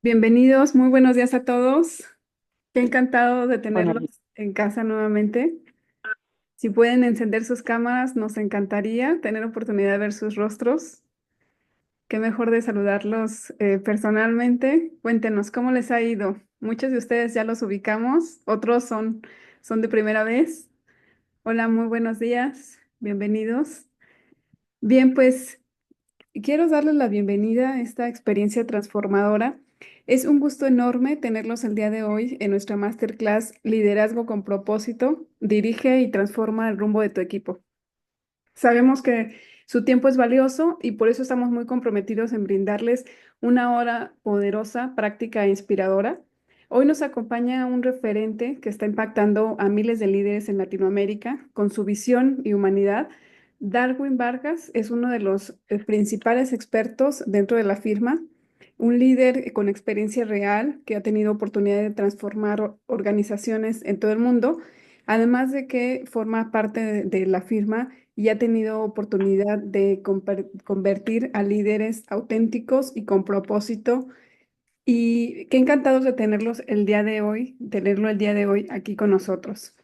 Bienvenidos, muy buenos días a todos. Qué encantado de Bueno, tenerlos en casa nuevamente. Si pueden encender sus cámaras, nos encantaría tener oportunidad de ver sus rostros. Qué mejor de saludarlos personalmente. Cuéntenos cómo les ha ido. Muchos de ustedes ya los ubicamos, otros son de primera vez. Hola, muy buenos días. Bienvenidos. Bien, pues quiero darles la bienvenida a esta experiencia transformadora. Es un gusto enorme tenerlos el día de hoy en nuestra masterclass Liderazgo con propósito. Dirige y transforma el rumbo de tu equipo. Sabemos que su tiempo es valioso y por eso estamos muy comprometidos en brindarles una hora poderosa, práctica e inspiradora. Hoy nos acompaña un referente que está impactando a miles de líderes en Latinoamérica con su visión y humanidad. Darwin Vargas es uno de los principales expertos dentro de la firma, un líder con experiencia real que ha tenido oportunidad de transformar organizaciones en todo el mundo, además de que forma parte de la firma y ha tenido oportunidad de convertir a líderes auténticos y con propósito. Y qué encantados de tenerlo el día de hoy aquí con nosotros.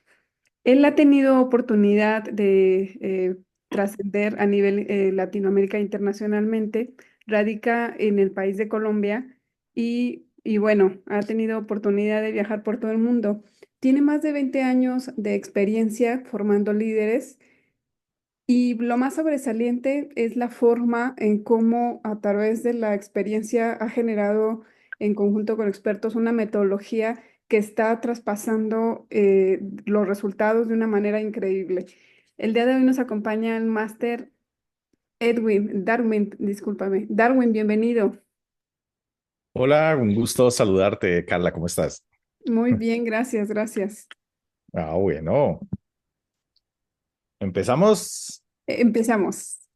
Él ha tenido oportunidad de trascender a nivel Latinoamérica internacionalmente, radica en el país de Colombia y bueno, ha tenido oportunidad de viajar por todo el mundo. Tiene más de 20 años de experiencia formando líderes y lo más sobresaliente es la forma en cómo a través de la experiencia ha generado en conjunto con expertos una metodología que está traspasando los resultados de una manera increíble. El día de hoy nos acompaña el máster Darwin, discúlpame. Darwin, bienvenido. hola, un gusto saludarte, Carla, ¿cómo estás? Muy bien, gracias, gracias. Bueno, empezamos. Empezamos.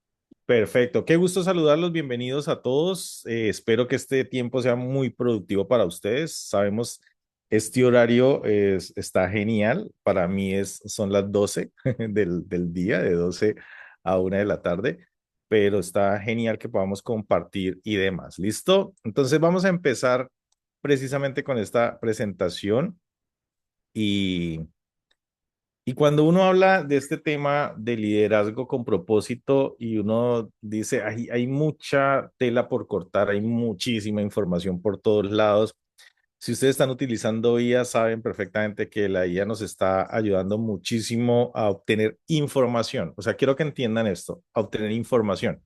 Perfecto, qué gusto saludarlos, bienvenidos a todos. Espero que este tiempo sea muy productivo para ustedes. Sabemos, este horario está genial. Para mí son las 12 del día, de 12 a 1 de la tarde, pero está genial que podamos compartir y demás. ¿Listo? Entonces vamos a empezar precisamente con esta presentación. Y cuando uno habla de este tema de liderazgo con propósito y uno dice, hay mucha tela por cortar, hay muchísima información por todos lados. Si ustedes están utilizando IA, saben perfectamente que la IA nos está ayudando muchísimo a obtener información. O sea, quiero que entiendan esto, a obtener información.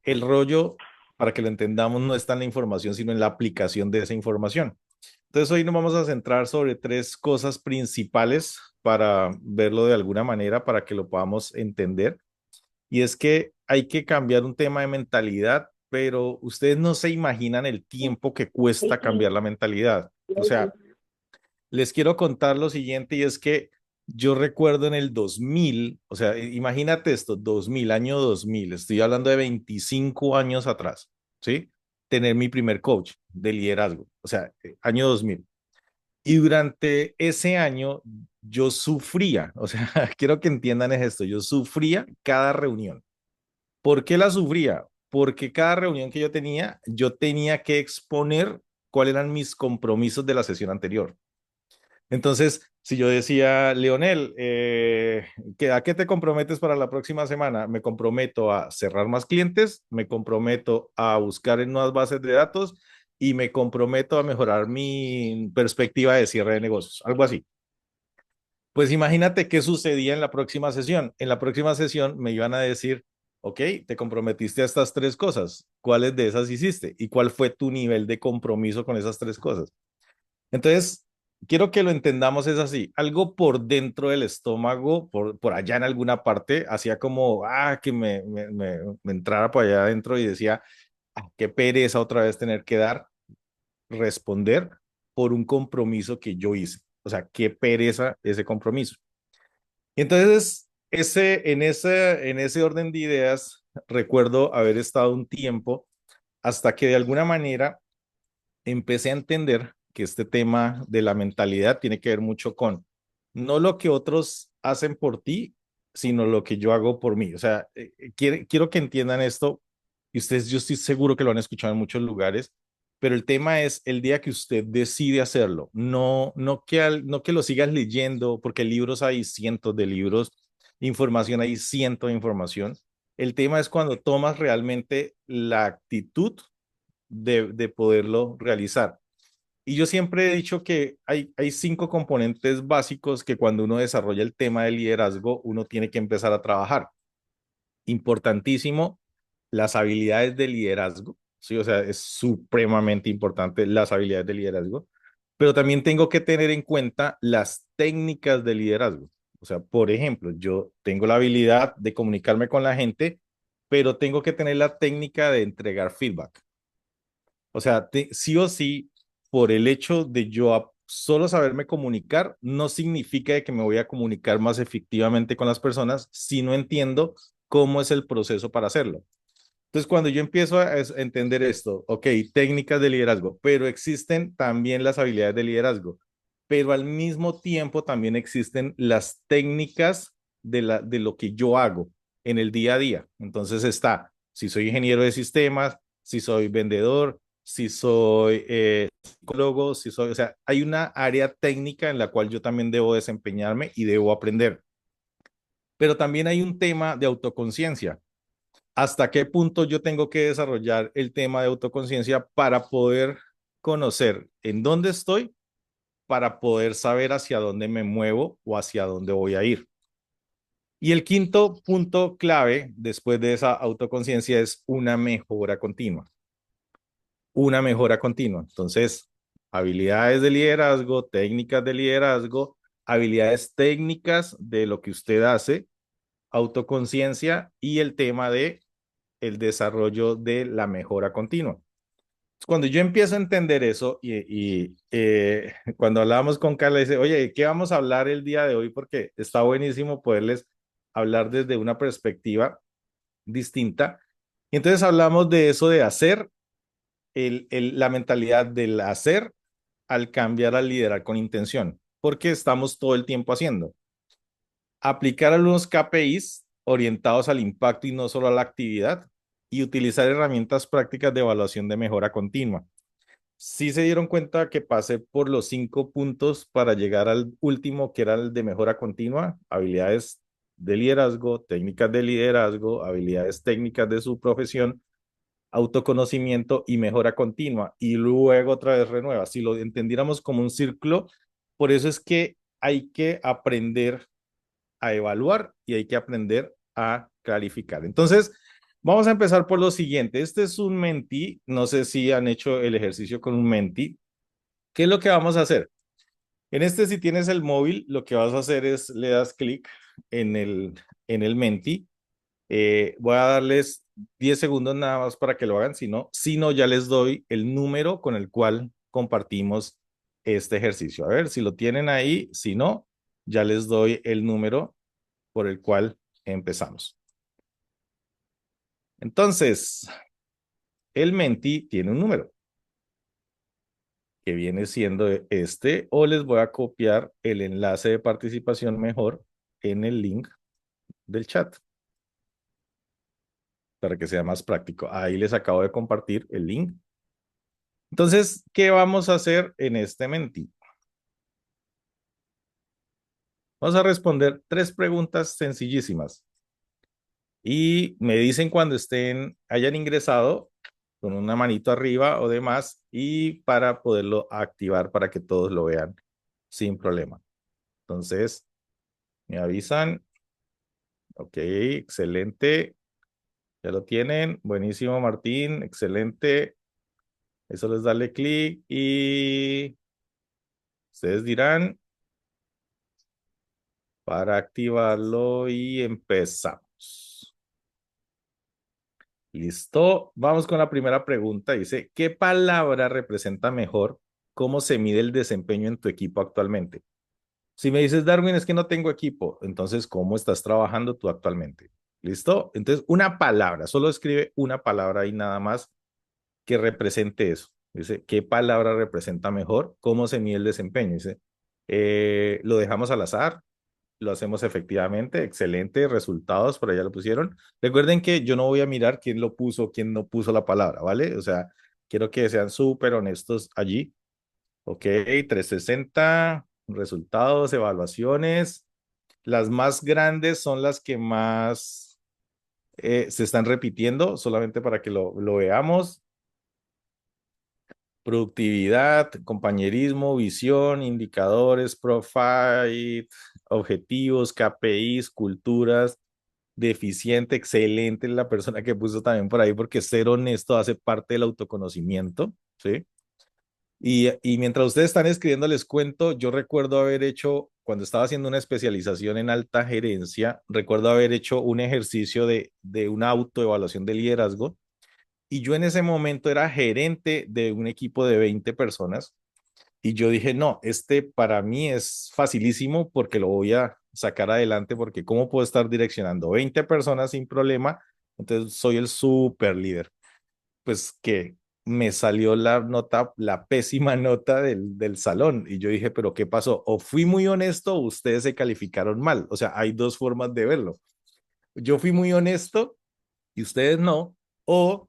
El rollo, para que lo entendamos, no está en la información, sino en la aplicación de esa información. Entonces hoy nos vamos a centrar sobre tres cosas principales para verlo de alguna manera, para que lo podamos entender. Y es que hay que cambiar un tema de mentalidad, pero ustedes no se imaginan el tiempo que cuesta cambiar la mentalidad. O sea, les quiero contar lo siguiente y es que yo recuerdo en el 2000, o sea, imagínate esto, 2000, año 2000, estoy hablando de 25 años atrás, ¿sí? Tener mi primer coach de liderazgo, o sea, año 2000. Y durante ese año yo sufría, o sea, quiero que entiendan esto, yo sufría cada reunión. ¿Por qué la sufría? Porque cada reunión que yo tenía que exponer cuáles eran mis compromisos de la sesión anterior. Entonces, si yo decía, Leonel, ¿a qué te comprometes para la próxima semana? Me comprometo a cerrar más clientes, me comprometo a buscar en nuevas bases de datos y me comprometo a mejorar mi perspectiva de cierre de negocios, algo así. Pues imagínate qué sucedía en la próxima sesión. En la próxima sesión me iban a decir, ok, te comprometiste a estas tres cosas. ¿Cuáles de esas hiciste? ¿Y cuál fue tu nivel de compromiso con esas tres cosas? Entonces, quiero que lo entendamos es así. Algo por dentro del estómago, por allá en alguna parte, hacía como, que me entrara por allá adentro y decía, qué pereza otra vez tener que responder por un compromiso que yo hice. O sea, qué pereza ese compromiso. Y entonces, en ese orden de ideas, recuerdo haber estado un tiempo hasta que de alguna manera empecé a entender que este tema de la mentalidad tiene que ver mucho con no lo que otros hacen por ti, sino lo que yo hago por mí. O sea, quiero que entiendan esto, y ustedes, yo estoy seguro que lo han escuchado en muchos lugares, pero el tema es el día que usted decide hacerlo, no que lo sigas leyendo, porque libros hay cientos de libros, información hay cientos de información. El tema es cuando tomas realmente la actitud de poderlo realizar. Y yo siempre he dicho que hay cinco componentes básicos que cuando uno desarrolla el tema del liderazgo, uno tiene que empezar a trabajar. Importantísimo, las habilidades de liderazgo, ¿sí? O sea, es supremamente importante las habilidades de liderazgo, pero también tengo que tener en cuenta las técnicas de liderazgo. O sea, por ejemplo, yo tengo la habilidad de comunicarme con la gente, pero tengo que tener la técnica de entregar feedback. O sea, sí o sí, por el hecho de yo solo saberme comunicar, no significa de que me voy a comunicar más efectivamente con las personas si no entiendo cómo es el proceso para hacerlo. Entonces, cuando yo empiezo a entender esto, ok, técnicas de liderazgo, pero existen también las habilidades de liderazgo, pero al mismo tiempo también existen las técnicas de lo que yo hago en el día a día. Entonces está, si soy ingeniero de sistemas, si soy vendedor, si soy psicólogo, si soy, o sea, hay una área técnica en la cual yo también debo desempeñarme y debo aprender. Pero también hay un tema de autoconciencia. ¿Hasta qué punto yo tengo que desarrollar el tema de autoconciencia para poder conocer en dónde estoy, para poder saber hacia dónde me muevo o hacia dónde voy a ir? Y el quinto punto clave después de esa autoconciencia es una mejora continua. Una mejora continua. Entonces, habilidades de liderazgo, técnicas de liderazgo, habilidades técnicas de lo que usted hace, autoconciencia y el tema de el desarrollo de la mejora continua. Cuando yo empiezo a entender eso cuando hablábamos con Carla, dice, oye, ¿qué vamos a hablar el día de hoy? Porque está buenísimo poderles hablar desde una perspectiva distinta. Y entonces hablamos de eso de hacer, la mentalidad del hacer al cambiar al liderar con intención, porque estamos todo el tiempo haciendo. Aplicar algunos KPIs orientados al impacto y no solo a la actividad, y utilizar herramientas prácticas de evaluación de mejora continua. Sí se dieron cuenta que pasé por los 5 puntos para llegar al último, que era el de mejora continua, habilidades de liderazgo, técnicas de liderazgo, habilidades técnicas de su profesión, autoconocimiento y mejora continua. Y luego otra vez renueva. Si lo entendiéramos como un círculo, por eso es que hay que aprender a evaluar y hay que aprender a clarificar. Entonces, vamos a empezar por lo siguiente. Este es un Menti. No sé si han hecho el ejercicio con un Menti. ¿Qué es lo que vamos a hacer? En este, si tienes el móvil, lo que vas a hacer es le das clic en el Menti. Voy a darles 10 segundos nada más para que lo hagan. Si no, ya les doy el número con el cual compartimos este ejercicio. A ver si lo tienen ahí. Si no, ya les doy el número por el cual empezamos. Entonces, el Menti tiene un número que viene siendo este, o les voy a copiar el enlace de participación mejor en el link del chat para que sea más práctico. Ahí les acabo de compartir el link. Entonces, ¿qué vamos a hacer en este Menti? Vamos a responder 3 preguntas sencillísimas y me dicen cuando hayan ingresado con una manito arriba o demás y para poderlo activar para que todos lo vean sin problema. Entonces, me avisan. Ok, excelente. Ya lo tienen. Buenísimo, Martín. Excelente. Eso les darle clic y ustedes dirán para activarlo y empezamos. Listo. Vamos con la primera pregunta. Dice, ¿qué palabra representa mejor cómo se mide el desempeño en tu equipo actualmente? Si me dices, Darwin, es que no tengo equipo, entonces, ¿cómo estás trabajando tú actualmente? ¿Listo? Entonces, una palabra, solo escribe una palabra y nada más que represente eso. Dice, ¿qué palabra representa mejor? ¿Cómo se mide el desempeño? Dice, lo dejamos al azar, lo hacemos efectivamente, excelente, resultados, por allá lo pusieron. Recuerden que yo no voy a mirar quién lo puso, quién no puso la palabra, ¿vale? O sea, Quiero que sean súper honestos allí. Ok, 360, resultados, evaluaciones. Las más grandes son las que más se están repitiendo, solamente para que lo veamos. Productividad, compañerismo, visión, indicadores, profile, objetivos, KPIs, culturas, deficiente, excelente la persona que puso también por ahí, porque ser honesto hace parte del autoconocimiento, ¿sí? Y mientras ustedes están escribiendo, les cuento, yo recuerdo haber hecho, cuando estaba haciendo una especialización en alta gerencia, recuerdo haber hecho un ejercicio de una autoevaluación de liderazgo y yo en ese momento era gerente de un equipo de 20 personas y yo dije, no, este para mí es facilísimo porque lo voy a sacar adelante porque ¿cómo puedo estar direccionando 20 personas sin problema? Entonces soy el super líder. Pues que me salió la nota, la pésima nota del salón y yo dije, pero ¿qué pasó? O fui muy honesto o ustedes se calificaron mal. O sea, hay dos formas de verlo. Yo fui muy honesto y ustedes no, o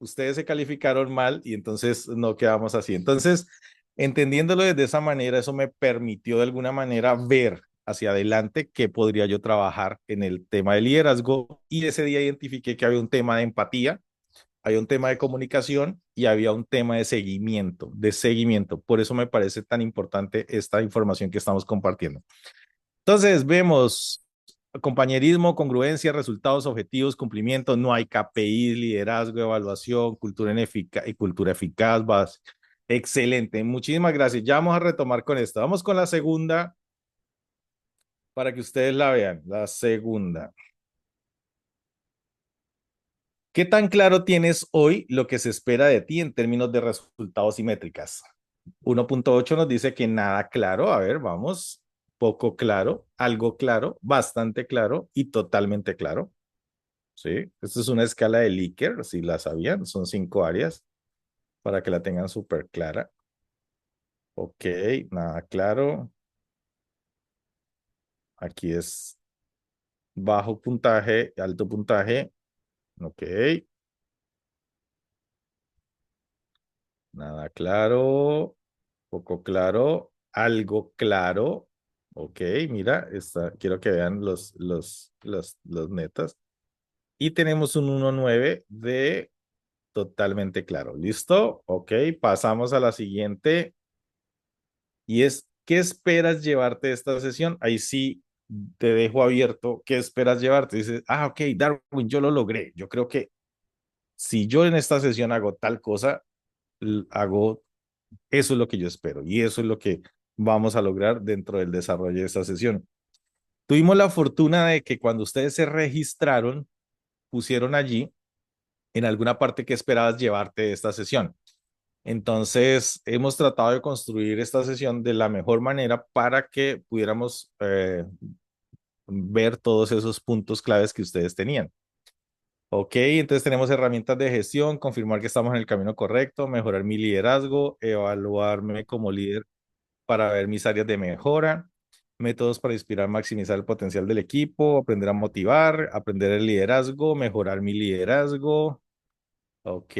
ustedes se calificaron mal y entonces no quedamos así. Entonces, entendiéndolo desde esa manera, eso me permitió de alguna manera ver hacia adelante qué podría yo trabajar en el tema de liderazgo y ese día identifiqué que había un tema de empatía, había un tema de comunicación y había un tema de seguimiento, de seguimiento. Por eso me parece tan importante esta información que estamos compartiendo. Entonces, vemos compañerismo, congruencia, resultados, objetivos, cumplimiento, no hay KPI, liderazgo, evaluación, cultura eficaz, base. Excelente, muchísimas gracias. Ya vamos a retomar con esto. Vamos con la segunda para que ustedes la vean. La segunda. ¿Qué tan claro tienes hoy lo que se espera de ti en términos de resultados y métricas? 1.8 nos dice que nada claro. A ver, vamos. Poco claro, algo claro, bastante claro y totalmente claro. Sí, esta es una escala de Likert, si la sabían, son 5 áreas para que la tengan súper clara. Ok, nada claro. Aquí es bajo puntaje, alto puntaje. Ok, nada claro, poco claro, algo claro. Ok, mira, quiero que vean los netas. Y tenemos un 1.9 de totalmente claro. ¿Listo? Ok, pasamos a la siguiente. Y es, ¿qué esperas llevarte de esta sesión? Ahí sí te dejo abierto, ¿qué esperas llevarte? Dices, ah, ok, Darwin, yo lo logré. Yo creo que si yo en esta sesión hago tal cosa, hago, eso es lo que yo espero y eso es lo que vamos a lograr dentro del desarrollo de esta sesión. Tuvimos la fortuna de que cuando ustedes se registraron, pusieron allí en alguna parte que esperabas llevarte de esta sesión. Entonces, hemos tratado de construir esta sesión de la mejor manera para que pudiéramos ver todos esos puntos claves que ustedes tenían. Ok, entonces tenemos herramientas de gestión, confirmar que estamos en el camino correcto, mejorar mi liderazgo, evaluarme como líder para ver mis áreas de mejora, métodos para inspirar, maximizar el potencial del equipo, aprender a motivar, aprender el liderazgo, mejorar mi liderazgo. Ok,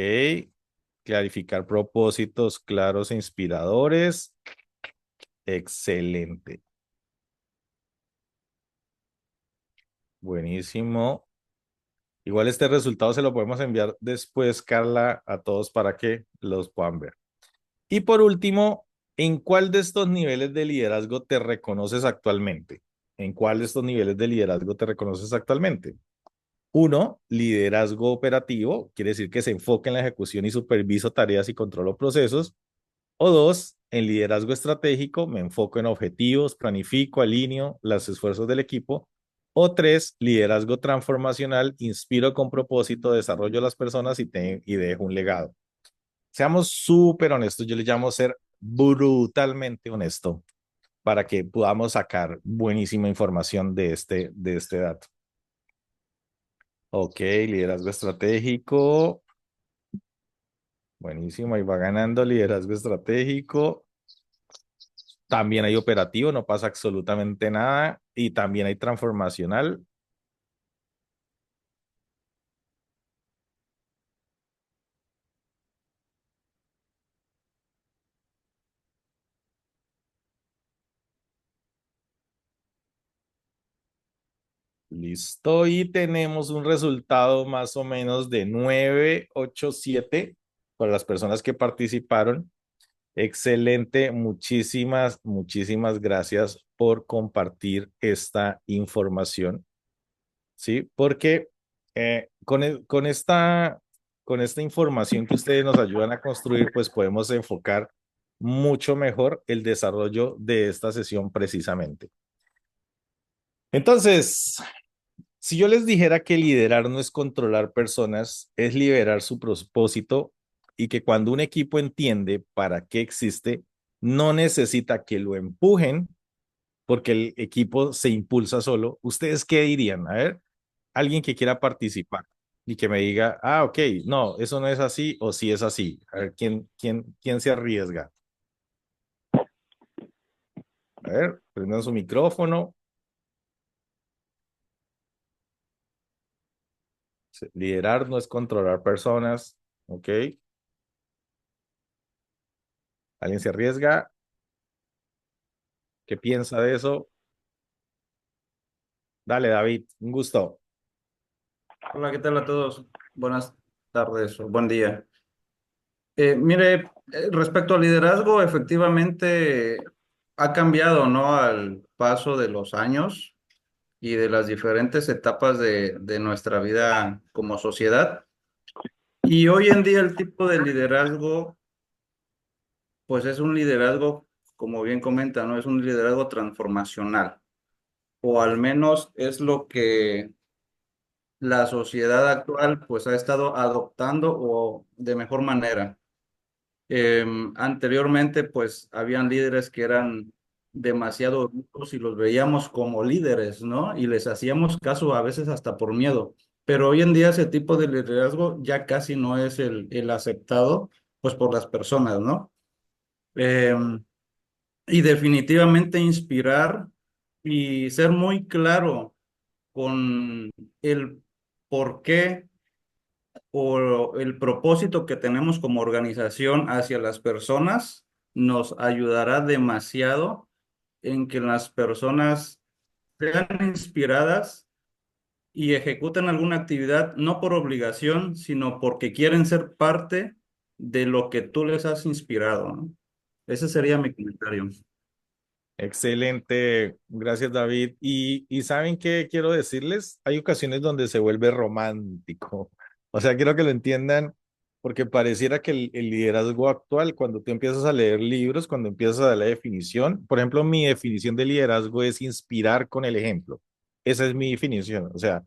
clarificar propósitos claros e inspiradores. Excelente. Buenísimo. Igual este resultado se lo podemos enviar después, Carla, a todos para que los puedan ver. Y por último, ¿en cuál de estos niveles de liderazgo te reconoces actualmente? ¿En cuál de estos niveles de liderazgo te reconoces actualmente? Uno, liderazgo operativo, quiere decir que se enfoca en la ejecución y superviso tareas y controlo procesos. O dos, en liderazgo estratégico, me enfoco en objetivos, planifico, alineo los esfuerzos del equipo. O tres, liderazgo transformacional, inspiro con propósito, desarrollo a las personas y dejo un legado. Seamos súper honestos, yo le llamo ser brutalmente honesto para que podamos sacar buenísima información de este dato. Ok, liderazgo estratégico. Buenísimo, ahí va ganando liderazgo estratégico. También hay operativo, no pasa absolutamente nada. Y también hay transformacional. Listo, y tenemos un resultado más o menos de 987 para las personas que participaron. Excelente, muchísimas gracias por compartir esta información, ¿sí? Porque con esta información que ustedes nos ayudan a construir, pues podemos enfocar mucho mejor el desarrollo de esta sesión precisamente. Entonces, si yo les dijera que liderar no es controlar personas, es liberar su propósito y que cuando un equipo entiende para qué existe, no necesita que lo empujen porque el equipo se impulsa solo, ¿ustedes qué dirían? A ver, alguien que quiera participar y que me diga, ah, ok, no, eso no es así o sí es así. A ver, ¿quién se arriesga? A ver, prendan su micrófono. Liderar no es controlar personas, ¿ok? ¿Alguien se arriesga? ¿Qué piensa de eso? Dale, David, un gusto. Hola, ¿qué tal a todos? Buenas tardes o buen día. Mire, respecto al liderazgo, efectivamente ha cambiado, ¿no? Al paso de los años y de las diferentes etapas de nuestra vida como sociedad. Y hoy en día el tipo de liderazgo, pues es un liderazgo, como bien comenta, ¿no? Es un liderazgo transformacional, o al menos es lo que la sociedad actual pues ha estado adoptando o de mejor manera. Anteriormente pues habían líderes que eran demasiado duros y los veíamos como líderes, ¿no? Y les hacíamos caso a veces hasta por miedo. Pero hoy en día ese tipo de liderazgo ya casi no es el aceptado pues por las personas, ¿no? Em, y definitivamente inspirar y ser muy claro con el por qué o el propósito que tenemos como organización hacia las personas nos ayudará demasiado en que las personas sean inspiradas y ejecuten alguna actividad no por obligación, sino porque quieren ser parte de lo que tú les has inspirado, ¿no? Ese sería mi comentario. Excelente, gracias David. Y ¿saben qué quiero decirles? Hay ocasiones donde se vuelve romántico. O sea, quiero que lo entiendan porque pareciera que el liderazgo actual, cuando tú empiezas a leer libros, cuando empiezas a dar la definición, por ejemplo, mi definición de liderazgo es inspirar con el ejemplo. Esa es mi definición. O sea,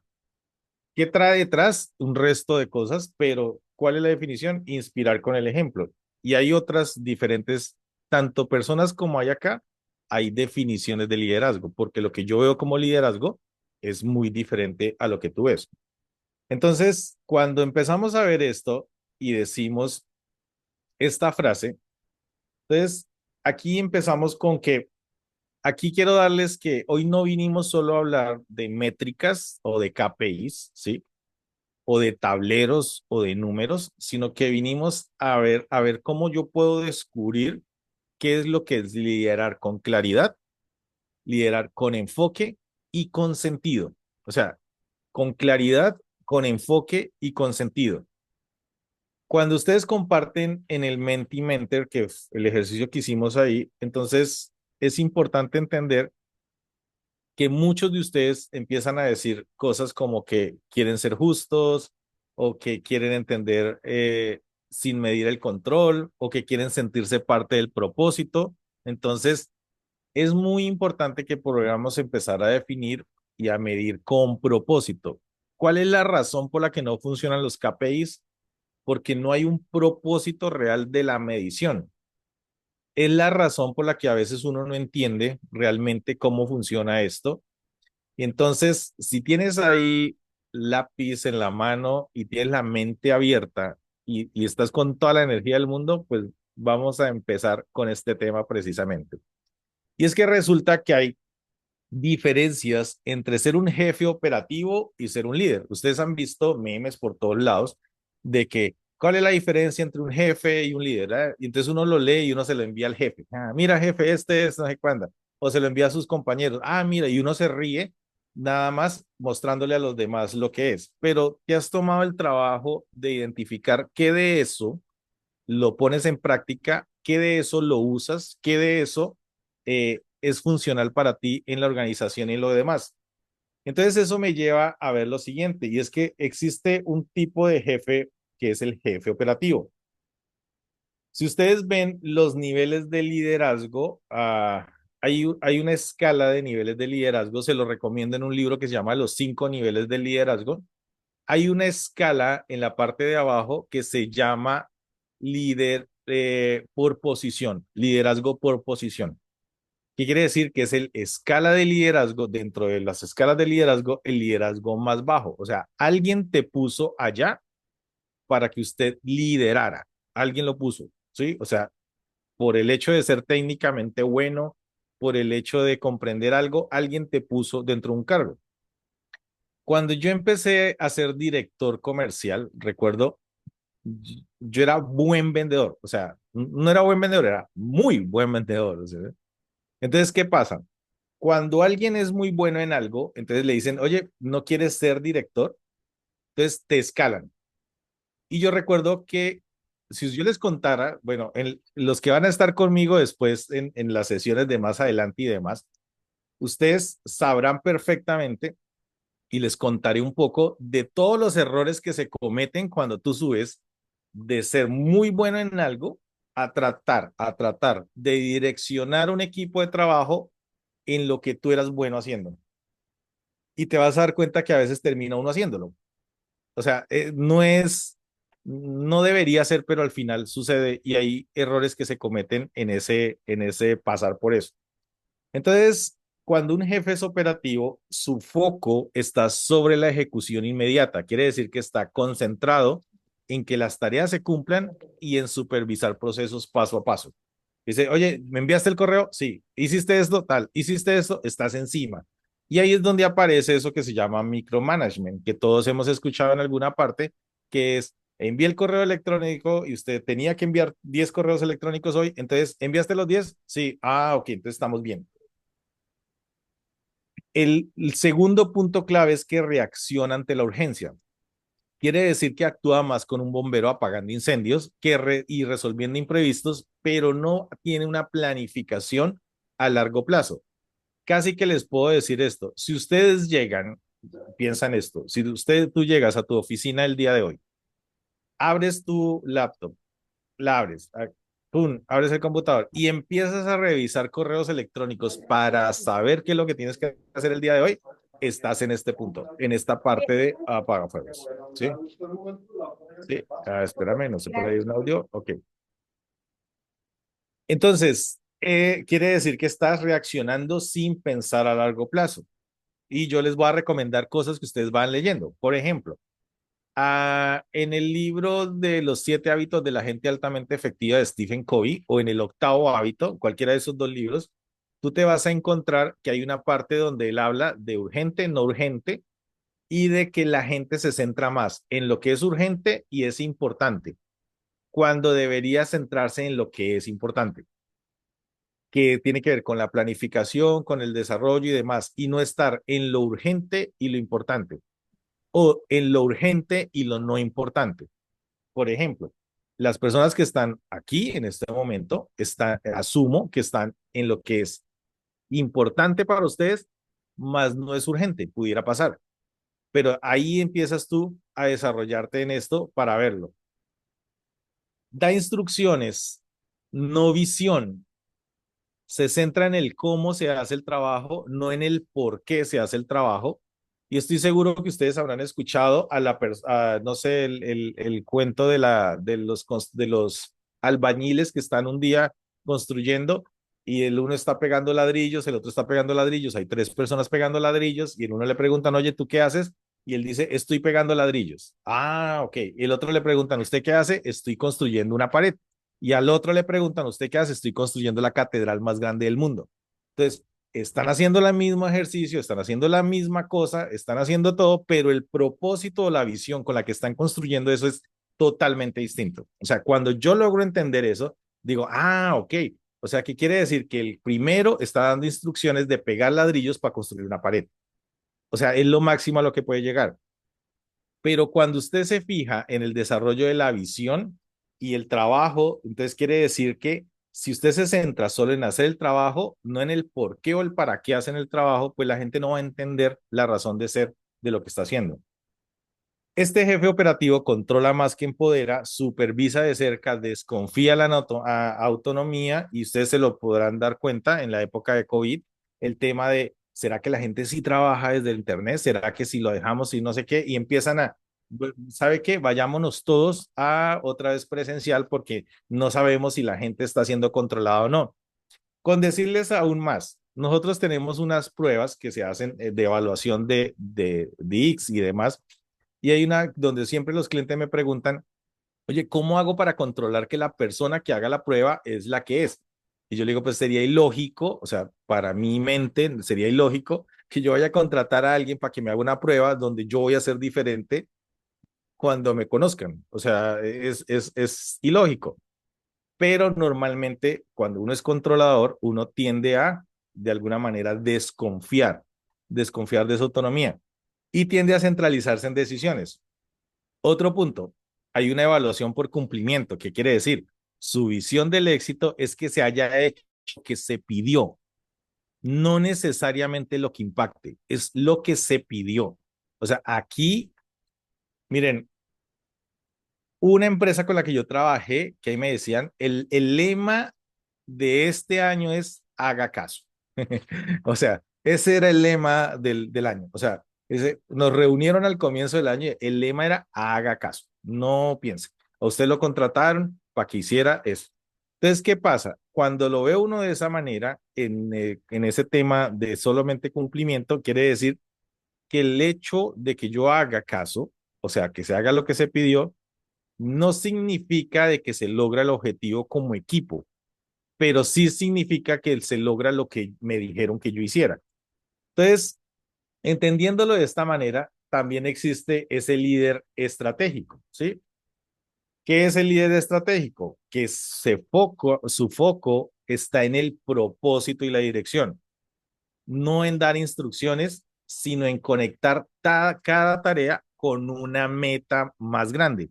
¿qué trae detrás? Un resto de cosas, pero ¿cuál es la definición? Inspirar con el ejemplo. Y hay otras diferentes, tanto personas como hay acá, hay definiciones de liderazgo, porque lo que yo veo como liderazgo es muy diferente a lo que tú ves. Entonces, cuando empezamos a ver esto y decimos esta frase, entonces aquí empezamos con que, aquí quiero darles que hoy no vinimos solo a hablar de métricas o de KPIs, ¿sí? O de tableros o de números, sino que vinimos a ver cómo yo puedo descubrir qué es lo que es liderar con claridad, liderar con enfoque y con sentido. O sea, con claridad, con enfoque y con sentido. Cuando ustedes comparten en el Mentimentor, que es el ejercicio que hicimos ahí, entonces es importante entender que muchos de ustedes empiezan a decir cosas como que quieren ser justos o que quieren entender sin medir el control o que quieren sentirse parte del propósito. Entonces, es muy importante que podamos empezar a definir y a medir con propósito. ¿Cuál es la razón por la que no funcionan los KPIs? Porque no hay un propósito real de la medición. Es la razón por la que a veces uno no entiende realmente cómo funciona esto y entonces, si tienes ahí lápiz en la mano y tienes la mente abierta y estás con toda la energía del mundo, pues vamos a empezar con este tema precisamente. Y es que resulta que hay diferencias entre ser un jefe operativo y ser un líder. Ustedes han visto memes por todos lados de que, ¿cuál es la diferencia entre un jefe y un líder? Y entonces uno lo lee y uno se lo envía al jefe. Ah, mira, jefe, este es no sé cuándo. O se lo envía a sus compañeros. Ah, mira, y uno se ríe nada más mostrándole a los demás lo que es, pero te has tomado el trabajo de identificar qué de eso lo pones en práctica, qué de eso lo usas, qué de eso es funcional para ti en la organización y lo demás. Entonces eso me lleva a ver lo siguiente, y es que existe un tipo de jefe que es el jefe operativo. Si ustedes ven los niveles de liderazgo, hay una escala de niveles de liderazgo, se lo recomiendo en un libro que se llama Los 5 niveles de liderazgo. Hay una escala en la parte de abajo que se llama líder por posición, liderazgo por posición. ¿Qué quiere decir? Que es el escala de liderazgo, dentro de las escalas de liderazgo, el liderazgo más bajo. O sea, alguien te puso allá para que usted liderara. Alguien lo puso, ¿sí? O sea, por el hecho de ser técnicamente bueno, por el hecho de comprender algo, alguien te puso dentro de un cargo. Cuando yo empecé a ser director comercial, recuerdo, yo era buen vendedor, o sea, no era buen vendedor, era muy buen vendedor. O sea, entonces, ¿qué pasa? Cuando alguien es muy bueno en algo, entonces le dicen, oye, ¿no quieres ser director? Entonces te escalan. Y yo recuerdo que si yo les contara, bueno, los que van a estar conmigo después en las sesiones de más adelante y demás, ustedes sabrán perfectamente y les contaré un poco de todos los errores que se cometen cuando tú subes de ser muy bueno en algo a tratar de direccionar un equipo de trabajo en lo que tú eras bueno haciendo. Y te vas a dar cuenta que a veces termina uno haciéndolo. O sea, no debería ser, pero al final sucede y hay errores que se cometen en ese pasar por eso. Entonces, cuando un jefe es operativo, su foco está sobre la ejecución inmediata. Quiere decir que está concentrado en que las tareas se cumplan y en supervisar procesos paso a paso. Dice, oye, ¿me enviaste el correo? Sí. ¿Hiciste esto? Tal. ¿Hiciste esto? Estás encima. Y ahí es donde aparece eso que se llama micromanagement, que todos hemos escuchado en alguna parte, que es, envié el correo electrónico y usted tenía que enviar 10 correos electrónicos hoy, entonces, ¿enviaste los 10? Sí. Ah, ok, entonces estamos bien. El segundo punto clave es que reacciona ante la urgencia. Quiere decir que actúa más con un bombero apagando incendios y resolviendo imprevistos, pero no tiene una planificación a largo plazo. Casi que les puedo decir esto, si ustedes llegan, piensan esto, si tú llegas a tu oficina el día de hoy, abres tu laptop, la abres, pum, abres el computador y empiezas a revisar correos electrónicos para saber qué es lo que tienes que hacer el día de hoy, estás en este punto, en esta parte de apagafuegos. ¿Sí? Sí. Espérame, no sé por ahí un audio. Ok. Entonces, quiere decir que estás reaccionando sin pensar a largo plazo. Y yo les voy a recomendar cosas que ustedes van leyendo. Por ejemplo, en el libro de los 7 hábitos de la gente altamente efectiva de Stephen Covey o en el 8.º hábito, cualquiera de esos 2 libros, tú te vas a encontrar que hay una parte donde él habla de urgente, no urgente y de que la gente se centra más en lo que es urgente y es importante, cuando debería centrarse en lo que es importante, que tiene que ver con la planificación, con el desarrollo y demás, y no estar en lo urgente y lo importante o en lo urgente y lo no importante. Por ejemplo, las personas que están aquí en este momento, asumo que están en lo que es importante para ustedes, más no es urgente, pudiera pasar. Pero ahí empiezas tú a desarrollarte en esto para verlo. Da instrucciones, no visión. Se centra en el cómo se hace el trabajo, no en el por qué se hace el trabajo. Y estoy seguro que ustedes habrán escuchado no sé, el cuento de los albañiles que están un día construyendo y el uno está pegando ladrillos, el otro está pegando ladrillos, hay 3 personas pegando ladrillos y el uno le preguntan, oye, ¿tú qué haces? Y él dice, estoy pegando ladrillos. Ah, ok. Y el otro le preguntan, ¿usted qué hace? Estoy construyendo una pared. Y al otro le preguntan, ¿usted qué hace? Estoy construyendo la catedral más grande del mundo. Entonces, están haciendo el mismo ejercicio, están haciendo la misma cosa, están haciendo todo, pero el propósito o la visión con la que están construyendo eso es totalmente distinto. O sea, cuando yo logro entender eso, digo, ok. O sea, ¿qué quiere decir? Que el primero está dando instrucciones de pegar ladrillos para construir una pared. O sea, es lo máximo a lo que puede llegar. Pero cuando usted se fija en el desarrollo de la visión y el trabajo, entonces quiere decir que si usted se centra solo en hacer el trabajo, no en el por qué o el para qué hacen el trabajo, pues la gente no va a entender la razón de ser de lo que está haciendo. Este jefe operativo controla más que empodera, supervisa de cerca, desconfía la autonomía y ustedes se lo podrán dar cuenta en la época de COVID, el tema de, ¿será que la gente sí trabaja desde el Internet? ¿Será que si lo dejamos y no sé qué? Y empiezan a, ¿sabe qué? Vayámonos todos a otra vez presencial porque no sabemos si la gente está siendo controlada o no. Con decirles aún más, nosotros tenemos unas pruebas que se hacen de evaluación de X y demás y hay una donde siempre los clientes me preguntan, oye, ¿cómo hago para controlar que la persona que haga la prueba es la que es? Y yo le digo, pues sería ilógico, o sea, para mi mente sería ilógico que yo vaya a contratar a alguien para que me haga una prueba donde yo voy a ser diferente cuando me conozcan. O sea, es ilógico. Pero normalmente cuando uno es controlador, uno tiende a, de alguna manera, desconfiar de su autonomía y tiende a centralizarse en decisiones. Otro punto, hay una evaluación por cumplimiento. ¿Qué quiere decir? Su visión del éxito es que se haya hecho lo que se pidió, no necesariamente lo que impacte, es lo que se pidió. O sea, aquí, miren, una empresa con la que yo trabajé, que ahí me decían, el lema de este año es haga caso. O sea, ese era el lema del año. O sea, nos reunieron al comienzo del año, el lema era haga caso, no piense. A usted lo contrataron para que hiciera eso. Entonces, ¿qué pasa? Cuando lo ve uno de esa manera, en ese tema de solamente cumplimiento, quiere decir que el hecho de que yo haga caso, o sea, que se haga lo que se pidió, no significa de que se logra el objetivo como equipo, pero sí significa que se logra lo que me dijeron que yo hiciera. Entonces, entendiéndolo de esta manera, también existe ese líder estratégico, ¿sí? ¿Qué es el líder estratégico? Que su foco está en el propósito y la dirección, no en dar instrucciones, sino en conectar cada tarea con una meta más grande.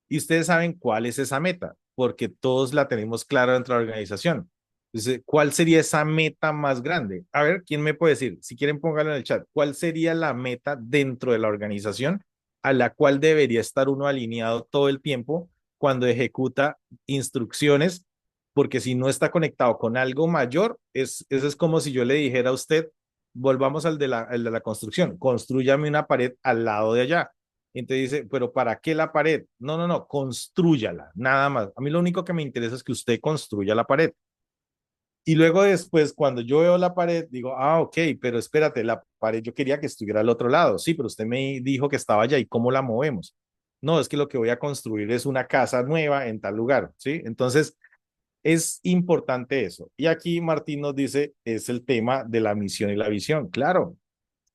Y ustedes saben cuál es esa meta, porque todos la tenemos clara dentro de la organización. Entonces, ¿cuál sería esa meta más grande? A ver, ¿quién me puede decir? Si quieren, pónganlo en el chat. ¿Cuál sería la meta dentro de la organización a la cual debería estar uno alineado todo el tiempo cuando ejecuta instrucciones? Porque si no está conectado con algo mayor, eso es como si yo le dijera a usted, volvamos al de la construcción, construyame una pared al lado de allá. Entonces dice, pero ¿para qué la pared? No, no, no, construyala, nada más. A mí lo único que me interesa es que usted construya la pared. Y luego después, cuando yo veo la pared, digo, ah, ok, pero espérate, la pared yo quería que estuviera al otro lado. Sí, pero usted me dijo que estaba allá y cómo la movemos. No, es que lo que voy a construir es una casa nueva en tal lugar, ¿sí? Entonces, es importante eso. Y aquí Martín nos dice, es el tema de la misión y la visión. Claro,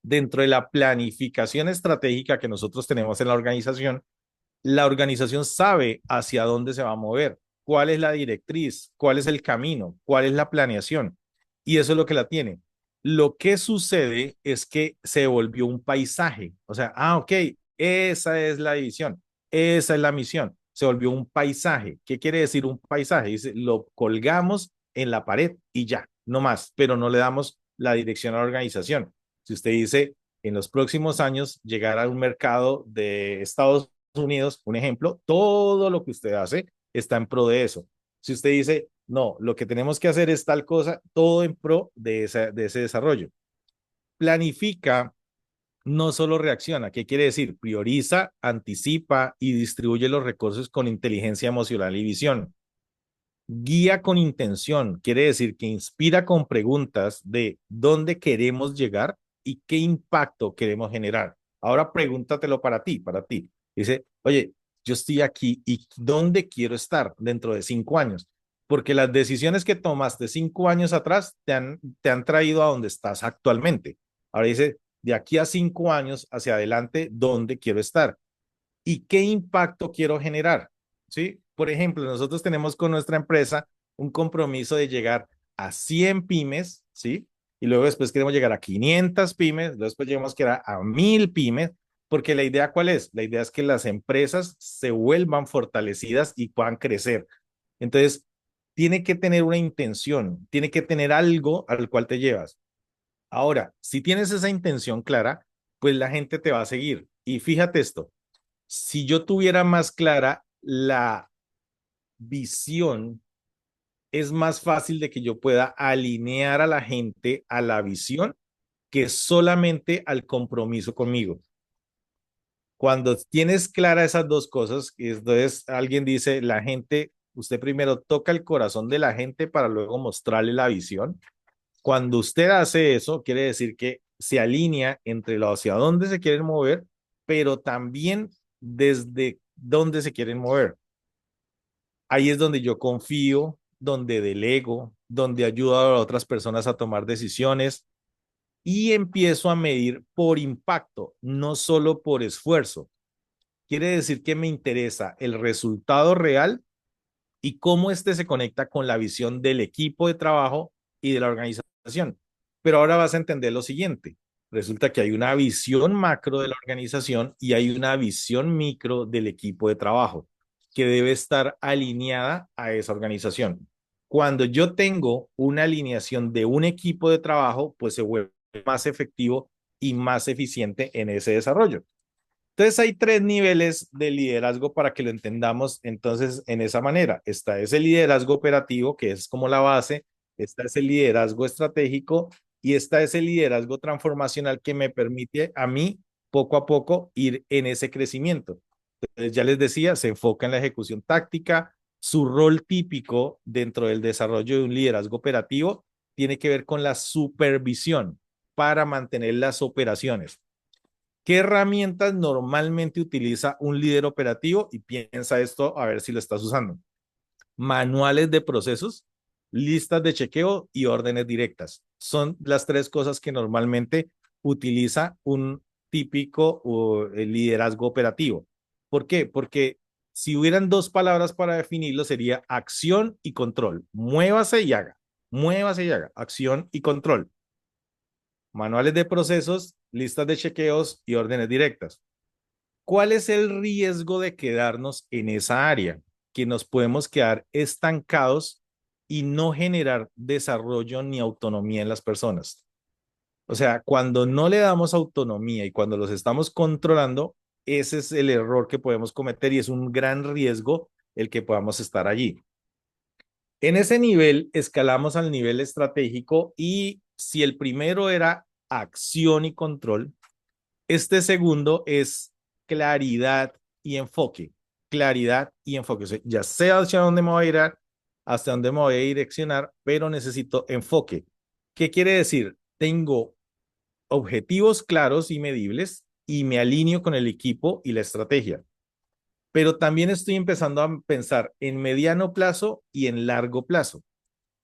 dentro de la planificación estratégica que nosotros tenemos en la organización sabe hacia dónde se va a mover, cuál es la directriz, cuál es el camino, cuál es la planeación. Y eso es lo que la tiene. Lo que sucede es que se volvió un paisaje. O sea, ah, ok, esa es la división, esa es la misión. Se volvió un paisaje. ¿Qué quiere decir un paisaje? Dice, lo colgamos en la pared y ya, no más, pero no le damos la dirección a la organización. Si usted dice, en los próximos años llegar a un mercado de Estados Unidos, un ejemplo, todo lo que usted hace está en pro de eso. Si usted dice, no, lo que tenemos que hacer es tal cosa, todo en pro de ese desarrollo. Planifica, no solo reacciona. ¿Qué quiere decir? Prioriza, anticipa y distribuye los recursos con inteligencia emocional y visión. Guía con intención, quiere decir que inspira con preguntas de dónde queremos llegar y qué impacto queremos generar. Ahora pregúntatelo para ti. Dice, oye, yo estoy aquí y ¿dónde quiero estar dentro de 5 años? Porque las decisiones que tomaste 5 años atrás te han traído a donde estás actualmente. Ahora dice, de aquí a 5 años hacia adelante, ¿dónde quiero estar? ¿Y qué impacto quiero generar? ¿Sí? Por ejemplo, nosotros tenemos con nuestra empresa un compromiso de llegar a 100 pymes, ¿sí? y luego después queremos llegar a 500 pymes, luego después llegamos que era a 1000 pymes, porque la idea ¿cuál es? La idea es que las empresas se vuelvan fortalecidas y puedan crecer. Entonces, tiene que tener una intención, tiene que tener algo al cual te llevas. Ahora, si tienes esa intención clara, pues la gente te va a seguir. Y fíjate esto, si yo tuviera más clara la visión, es más fácil de que yo pueda alinear a la gente a la visión que solamente al compromiso conmigo. Cuando tienes clara esas dos cosas, entonces alguien dice, la gente, usted primero toca el corazón de la gente para luego mostrarle la visión. Cuando usted hace eso, quiere decir que se alinea entre lo hacia dónde se quieren mover, pero también desde dónde se quieren mover. Ahí es donde yo confío, donde delego, donde ayudo a otras personas a tomar decisiones y empiezo a medir por impacto, no solo por esfuerzo. Quiere decir que me interesa el resultado real y cómo este se conecta con la visión del equipo de trabajo y de la organización. Pero ahora vas a entender lo siguiente. Resulta que hay una visión macro de la organización y hay una visión micro del equipo de trabajo que debe estar alineada a esa organización. Cuando yo tengo una alineación de un equipo de trabajo, pues se vuelve más efectivo y más eficiente en ese desarrollo. Entonces hay tres niveles de liderazgo para que lo entendamos entonces en esa manera. Está ese liderazgo operativo, que es como la base, está ese liderazgo estratégico y está ese liderazgo transformacional que me permite a mí poco a poco ir en ese crecimiento. Entonces, ya les decía, se enfoca en la ejecución táctica. Su rol típico dentro del desarrollo de un liderazgo operativo tiene que ver con la supervisión para mantener las operaciones. ¿Qué herramientas normalmente utiliza un líder operativo? Y piensa esto a ver si lo estás usando. Manuales de procesos, listas de chequeo y órdenes directas. Son las tres cosas que normalmente utiliza un típico liderazgo operativo. ¿Por qué? Porque si hubieran dos palabras para definirlo sería acción y control. Muévase y haga, acción y control. Manuales de procesos, listas de chequeos y órdenes directas. ¿Cuál es el riesgo de quedarnos en esa área? Que nos podemos quedar estancados y no generar desarrollo ni autonomía en las personas. O sea, cuando no le damos autonomía y cuando los estamos controlando, ese es el error que podemos cometer y es un gran riesgo el que podamos estar allí. En ese nivel, escalamos al nivel estratégico y si el primero era acción y control, este segundo es claridad y enfoque. Claridad y enfoque. O sea, ya sé hacia dónde me voy a ir, hasta dónde me voy a direccionar, pero necesito enfoque. ¿Qué quiere decir? Tengo objetivos claros y medibles y me alineo con el equipo y la estrategia. Pero también estoy empezando a pensar en mediano plazo y en largo plazo.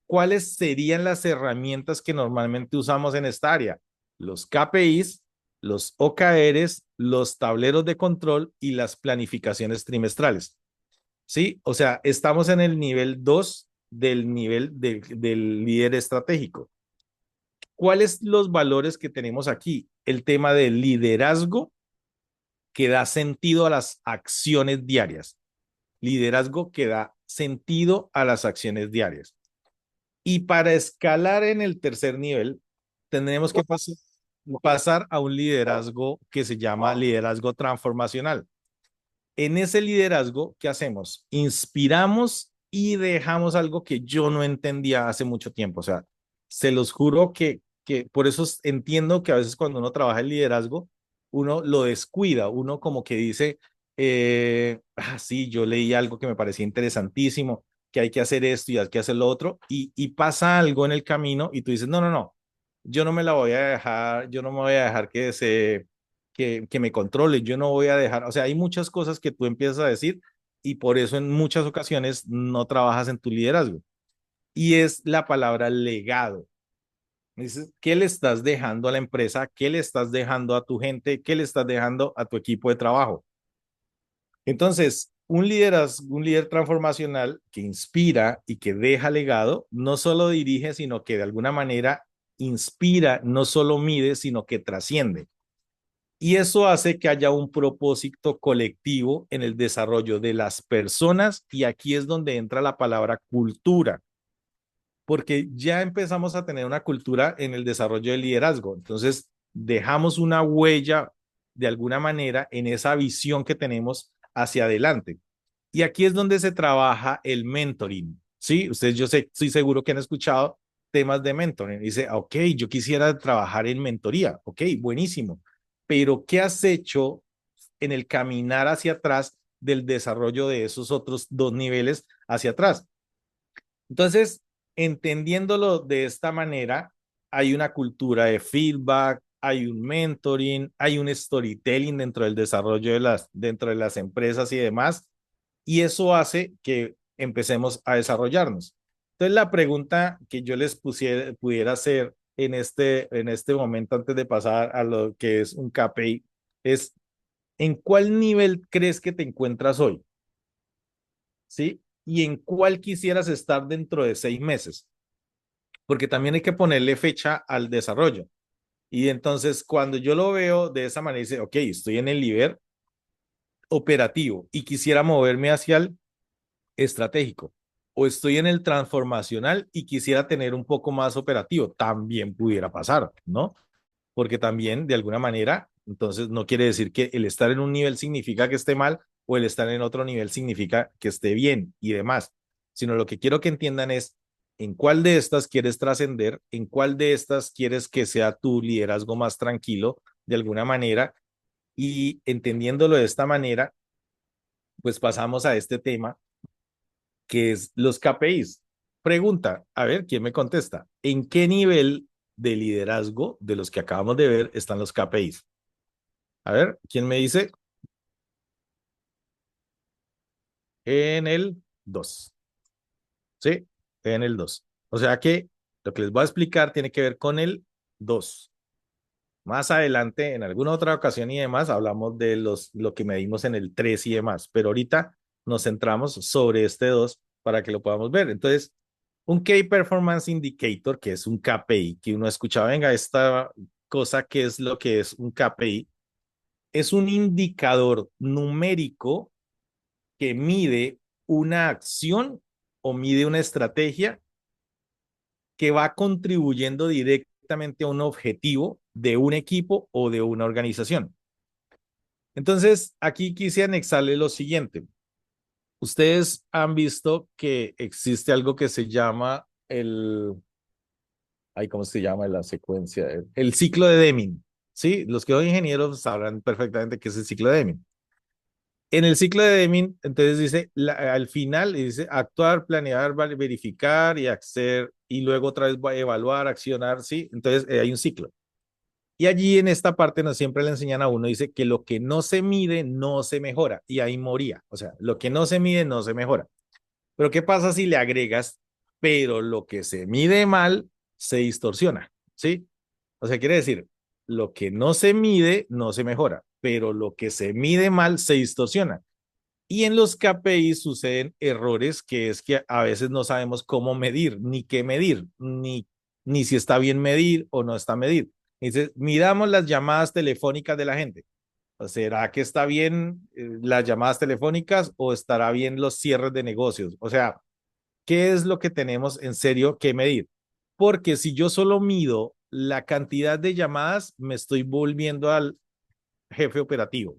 ¿Cuáles serían las herramientas que normalmente usamos en esta área? Los KPIs, los OKRs, los tableros de control y las planificaciones trimestrales. ¿Sí? O sea, estamos en el nivel 2 del nivel del líder estratégico. ¿Cuáles los valores que tenemos aquí? El tema del liderazgo que da sentido a las acciones diarias. Liderazgo que da sentido a las acciones diarias. Y para escalar en el tercer nivel, tendremos que pasar a un liderazgo que se llama liderazgo transformacional. En ese liderazgo, ¿qué hacemos? Inspiramos y dejamos algo que yo no entendía hace mucho tiempo. O sea, se los juro que por eso entiendo que a veces cuando uno trabaja el liderazgo, uno lo descuida, uno como que dice, sí, yo leí algo que me parecía interesantísimo, que hay que hacer esto y hay que hacer lo otro, y pasa algo en el camino y tú dices, no, no, no, yo no me la voy a dejar, yo no me voy a dejar que me controle, yo no voy a dejar, o sea, hay muchas cosas que tú empiezas a decir y por eso en muchas ocasiones no trabajas en tu liderazgo. Y es la palabra legado. Dices, ¿qué le estás dejando a la empresa? ¿Qué le estás dejando a tu gente? ¿Qué le estás dejando a tu equipo de trabajo? Entonces, un líder transformacional que inspira y que deja legado, no solo dirige, sino que de alguna manera inspira, no solo mide, sino que trasciende. Y eso hace que haya un propósito colectivo en el desarrollo de las personas, y aquí es donde entra la palabra cultura, porque ya empezamos a tener una cultura en el desarrollo del liderazgo. Entonces, dejamos una huella de alguna manera en esa visión que tenemos hacia adelante. Y aquí es donde se trabaja el mentoring. Sí, ustedes, yo sé, estoy seguro que han escuchado temas de mentoring. Dice, ok, yo quisiera trabajar en mentoría. Ok, buenísimo. Pero ¿qué has hecho en el caminar hacia atrás del desarrollo de esos otros dos niveles hacia atrás? Entonces, entendiéndolo de esta manera, hay una cultura de feedback, hay un mentoring, hay un storytelling dentro del desarrollo dentro de las empresas y demás, y eso hace que empecemos a desarrollarnos. Entonces, la pregunta que yo les pudiera hacer en este momento, antes de pasar a lo que es un KPI, es: ¿en cuál nivel crees que te encuentras hoy? ¿Sí? ¿Y en cuál quisieras estar dentro de 6 meses? Porque también hay que ponerle fecha al desarrollo. Y entonces, cuando yo lo veo de esa manera, dice, ok, estoy en el nivel operativo y quisiera moverme hacia el estratégico, o estoy en el transformacional y quisiera tener un poco más operativo, también pudiera pasar, ¿no? Porque también de alguna manera, entonces no quiere decir que el estar en un nivel significa que esté mal, o el estar en otro nivel significa que esté bien y demás, sino lo que quiero que entiendan es en cuál de estas quieres trascender, en cuál de estas quieres que sea tu liderazgo más tranquilo de alguna manera, y entendiéndolo de esta manera, pues pasamos a este tema que es los KPIs. Pregunta, a ver, ¿quién me contesta? ¿En qué nivel de liderazgo de los que acabamos de ver están los KPIs? A ver, ¿quién me dice? En el 2. ¿Sí? En el 2. O sea que lo que les voy a explicar tiene que ver con el 2. Más adelante, en alguna otra ocasión y demás, hablamos de lo que medimos en el 3 y demás, pero ahorita nos centramos sobre este 2 para que lo podamos ver. Entonces, un Key Performance Indicator, que es un KPI, que uno escucha, venga, esta cosa, ¿qué es lo que es un KPI? Es un indicador numérico que mide una acción o mide una estrategia que va contribuyendo directamente a un objetivo de un equipo o de una organización. Entonces, aquí quise anexarle lo siguiente. Ustedes han visto que existe algo que se llama ¿cómo se llama la secuencia? El ciclo de Deming, ¿sí? Los que son ingenieros sabrán perfectamente qué es el ciclo de Deming. En el ciclo de Deming, entonces dice, al final dice actuar, planear, verificar y hacer, y luego otra vez evaluar, accionar, ¿sí? Entonces hay un ciclo. Y allí en esta parte nos siempre le enseñan a uno, dice que lo que no se mide no se mejora, y ahí moría. O sea, lo que no se mide no se mejora. Pero ¿qué pasa si le agregas, pero lo que se mide mal se distorsiona? ¿Sí? O sea, quiere decir, lo que no se mide no se mejora, pero lo que se mide mal se distorsiona. Y en los KPI suceden errores, que es que a veces no sabemos cómo medir, ni qué medir, ni si está bien medir o no está medir. Entonces, midamos las llamadas telefónicas de la gente. ¿Será que está bien las llamadas telefónicas, o estará bien los cierres de negocios? O sea, ¿qué es lo que tenemos en serio que medir? Porque si yo solo mido la cantidad de llamadas, me estoy volviendo al jefe operativo.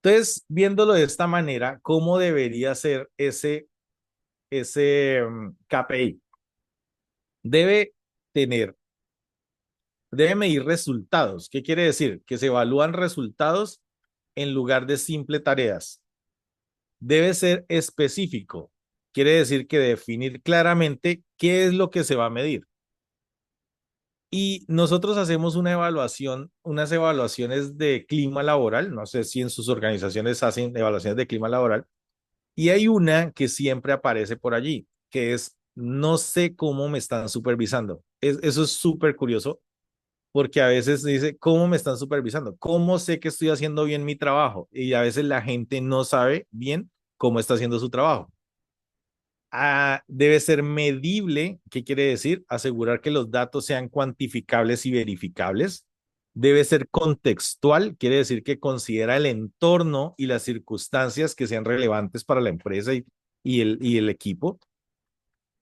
Entonces, viéndolo de esta manera, ¿cómo debería ser ese KPI? Debe tener, debe medir resultados. ¿Qué quiere decir? Que se evalúan resultados en lugar de simple tareas. Debe ser específico. Quiere decir que definir claramente qué es lo que se va a medir. Y nosotros hacemos una evaluación, unas evaluaciones de clima laboral. No sé si en sus organizaciones hacen evaluaciones de clima laboral. Y hay una que siempre aparece por allí, que es: no sé cómo me están supervisando. Eso es súper curioso, porque a veces dice, ¿cómo me están supervisando? ¿Cómo sé que estoy haciendo bien mi trabajo? Y a veces la gente no sabe bien cómo está haciendo su trabajo. Debe ser medible. ¿Qué quiere decir? Asegurar que los datos sean cuantificables y verificables. Debe ser contextual, quiere decir que considera el entorno y las circunstancias que sean relevantes para la empresa y el equipo.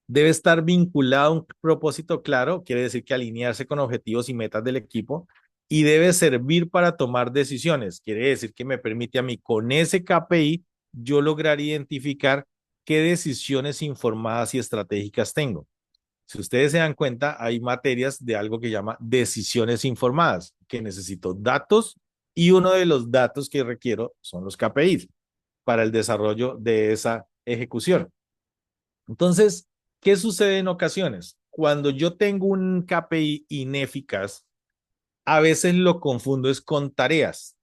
Debe estar vinculado a un propósito claro, quiere decir que alinearse con objetivos y metas del equipo. Y debe servir para tomar decisiones, quiere decir que me permite a mí con ese KPI yo lograr identificar qué decisiones informadas y estratégicas tengo. Si ustedes se dan cuenta, hay materias de algo que llama decisiones informadas, que necesito datos y uno de los datos que requiero son los KPIs para el desarrollo de esa ejecución. Entonces, ¿qué sucede en ocasiones? Cuando yo tengo un KPI ineficaz, a veces lo confundo es con tareas.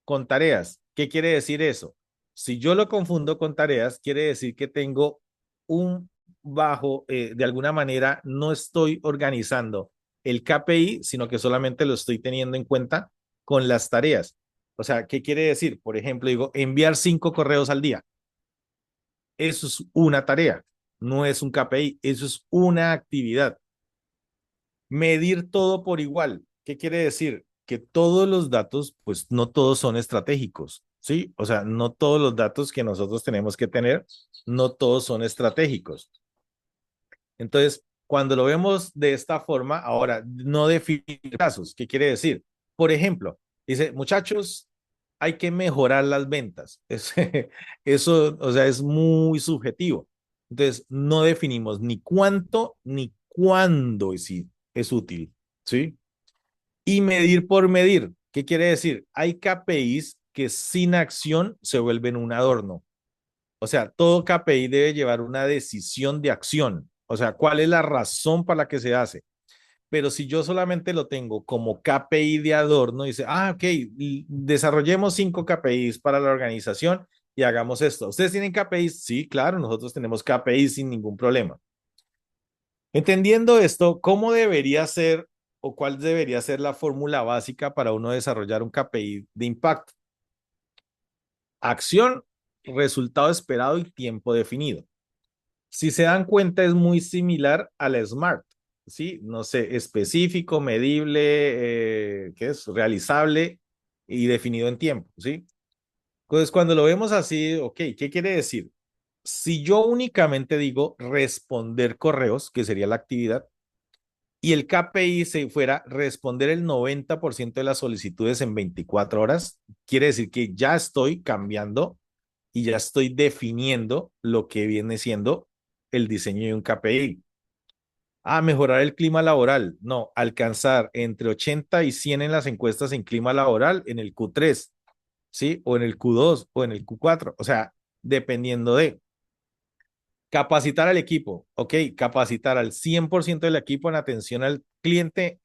Con tareas. ¿Qué quiere decir eso? Si yo lo confundo con tareas, quiere decir que tengo un de alguna manera, no estoy organizando el KPI, sino que solamente lo estoy teniendo en cuenta con las tareas. O sea, ¿qué quiere decir? Por ejemplo, digo, enviar 5 correos al día. Eso es una tarea, no es un KPI, eso es una actividad. Medir todo por igual. ¿Qué quiere decir? Que todos los datos, pues no todos son estratégicos, ¿sí? O sea, no todos los datos que nosotros tenemos que tener, no todos son estratégicos. Entonces, cuando lo vemos de esta forma, ahora, no definir casos. ¿Qué quiere decir? Por ejemplo, dice, muchachos, hay que mejorar las ventas. Eso, o sea, es muy subjetivo. Entonces, no definimos ni cuánto ni cuándo es útil, ¿sí? Y medir por medir. ¿Qué quiere decir? Hay KPIs que sin acción se vuelven un adorno. O sea, todo KPI debe llevar una decisión de acción. O sea, ¿cuál es la razón para la que se hace? Pero si yo solamente lo tengo como KPI de adorno, dice, ok, desarrollemos 5 KPIs para la organización y hagamos esto. ¿Ustedes tienen KPIs? Sí, claro, nosotros tenemos KPIs sin ningún problema. Entendiendo esto, ¿cómo debería ser o cuál debería ser la fórmula básica para uno desarrollar un KPI de impacto? Acción, resultado esperado y tiempo definido. Si se dan cuenta, es muy similar al SMART, ¿sí? No sé, específico, medible, ¿qué es? Realizable y definido en tiempo, ¿sí? Entonces, cuando lo vemos así, ok, ¿qué quiere decir? Si yo únicamente digo responder correos, que sería la actividad, y el KPI se fuera responder el 90% de las solicitudes en 24 horas, quiere decir que ya estoy cambiando y ya estoy definiendo lo que viene siendo el diseño de un KPI. Mejorar el clima laboral. No, alcanzar entre 80 y 100 en las encuestas en clima laboral en el Q3, ¿sí? O en el Q2 o en el Q4. O sea, dependiendo de. Capacitar al equipo, ok, capacitar al 100% del equipo en atención al cliente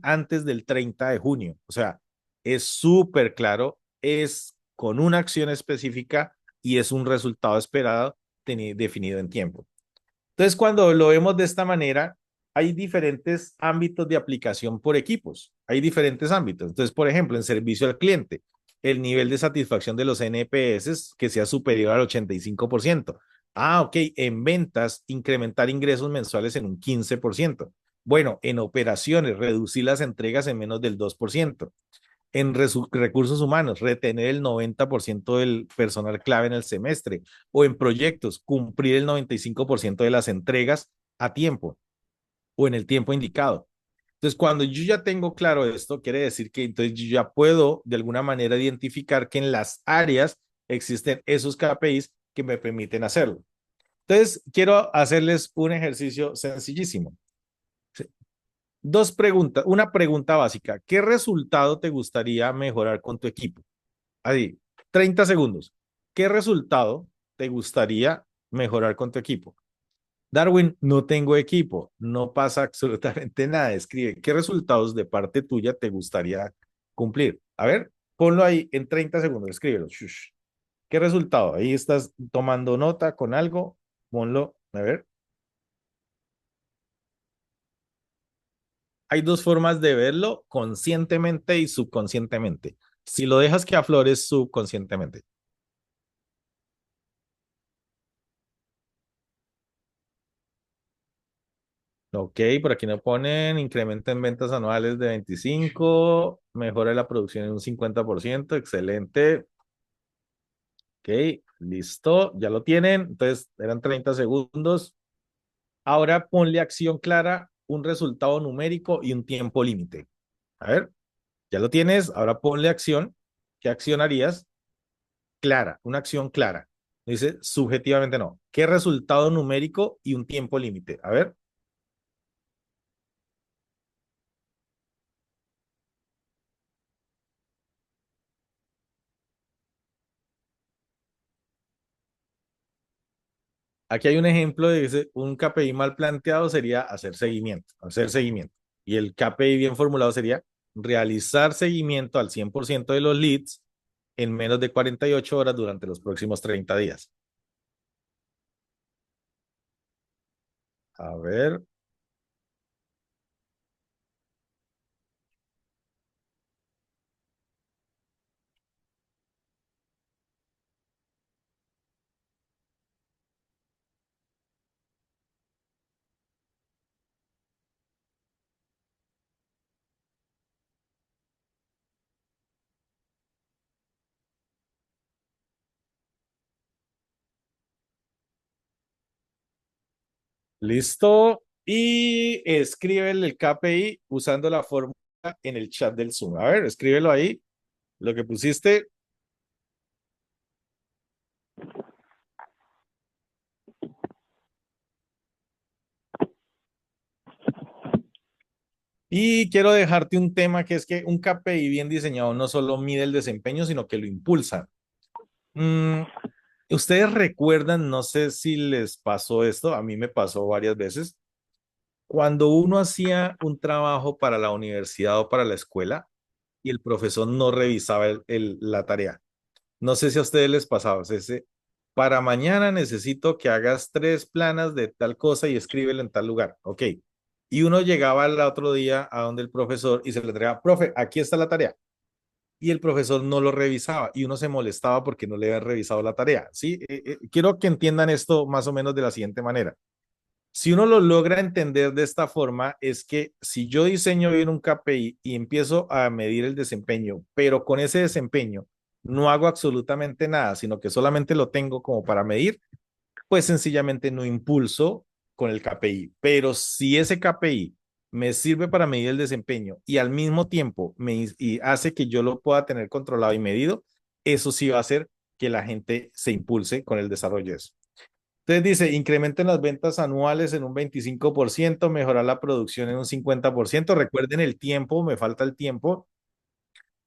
antes del 30 de junio. O sea, es súper claro, es con una acción específica y es un resultado esperado definido en tiempo. Entonces, cuando lo vemos de esta manera, hay diferentes ámbitos de aplicación por equipos, hay diferentes ámbitos. Entonces, por ejemplo, en servicio al cliente, el nivel de satisfacción de los NPS que sea superior al 85%. Ok, en ventas, incrementar ingresos mensuales en un 15%. Bueno, en operaciones, reducir las entregas en menos del 2%. En recursos humanos, retener el 90% del personal clave en el semestre, o en proyectos, cumplir el 95% de las entregas a tiempo o en el tiempo indicado. Entonces, cuando yo ya tengo claro esto, quiere decir que entonces yo ya puedo de alguna manera identificar que en las áreas existen esos KPIs que me permiten hacerlo. Entonces, quiero hacerles un ejercicio sencillísimo. Dos preguntas, una pregunta básica. ¿Qué resultado te gustaría mejorar con tu equipo? Ahí, 30 segundos. ¿Qué resultado te gustaría mejorar con tu equipo? Darwin, no tengo equipo. No pasa absolutamente nada. Escribe, ¿qué resultados de parte tuya te gustaría cumplir? A ver, ponlo ahí en 30 segundos. Escríbelo. Shush. ¿Qué resultado? Ahí estás tomando nota con algo. Ponlo. A ver. Hay dos formas de verlo, conscientemente y subconscientemente. Si lo dejas que aflore subconscientemente. Ok, por aquí nos ponen incremento en ventas anuales de 25, mejora la producción en un 50%, excelente. Ok, listo, ya lo tienen. Entonces, eran 30 segundos. Ahora ponle acción clara, un resultado numérico y un tiempo límite. A ver, ya lo tienes. Ahora ponle acción. ¿Qué acción harías? Clara, una acción clara. Dice subjetivamente no. ¿Qué resultado numérico y un tiempo límite? A ver. Aquí hay un ejemplo de dice, un KPI mal planteado sería hacer seguimiento, hacer seguimiento. Y el KPI bien formulado sería realizar seguimiento al 100% de los leads en menos de 48 horas durante los próximos 30 días. A ver, listo. Y escribe el KPI usando la fórmula en el chat del Zoom. A ver, escríbelo ahí, lo que pusiste. Y quiero dejarte un tema que es que un KPI bien diseñado no solo mide el desempeño, sino que lo impulsa. Mm, Ustedes recuerdan, no sé si les pasó esto, a mí me pasó varias veces, cuando uno hacía un trabajo para la universidad o para la escuela y el profesor no revisaba la tarea. No sé si a ustedes les pasaba, o sea, para mañana necesito que hagas 3 planas de tal cosa y escríbelo en tal lugar. Ok. Y uno llegaba el otro día a donde el profesor y se le entregaba, profe, aquí está la tarea. Y el profesor no lo revisaba y uno se molestaba porque no le habían revisado la tarea. ¿Sí? Quiero que entiendan esto más o menos de la siguiente manera. Si uno lo logra entender de esta forma, es que si yo diseño bien un KPI y empiezo a medir el desempeño, pero con ese desempeño no hago absolutamente nada, sino que solamente lo tengo como para medir, pues sencillamente no impulso con el KPI. Pero si ese KPI me sirve para medir el desempeño y al mismo tiempo y hace que yo lo pueda tener controlado y medido, eso sí va a hacer que la gente se impulse con el desarrollo de eso. Entonces dice, incrementen las ventas anuales en un 25%, mejorar la producción en un 50%. Recuerden el tiempo, me falta el tiempo.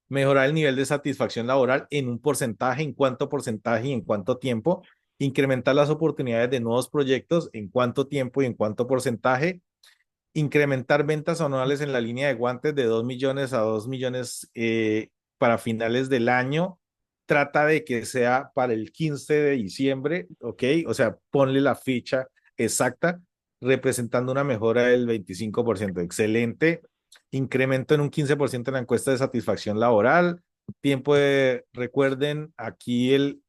Mejorar el nivel de satisfacción laboral en un porcentaje, en cuánto porcentaje y en cuánto tiempo. Incrementar las oportunidades de nuevos proyectos, en cuánto tiempo y en cuánto porcentaje. Incrementar ventas anuales en la línea de guantes de 2 millones a 2 millones para finales del año. Trata de que sea para el 15 de diciembre, ¿ok? O sea, ponle la ficha exacta, representando una mejora del 25%. Excelente. Incremento en un 15% en la encuesta de satisfacción laboral. Tiempo de, recuerden, aquí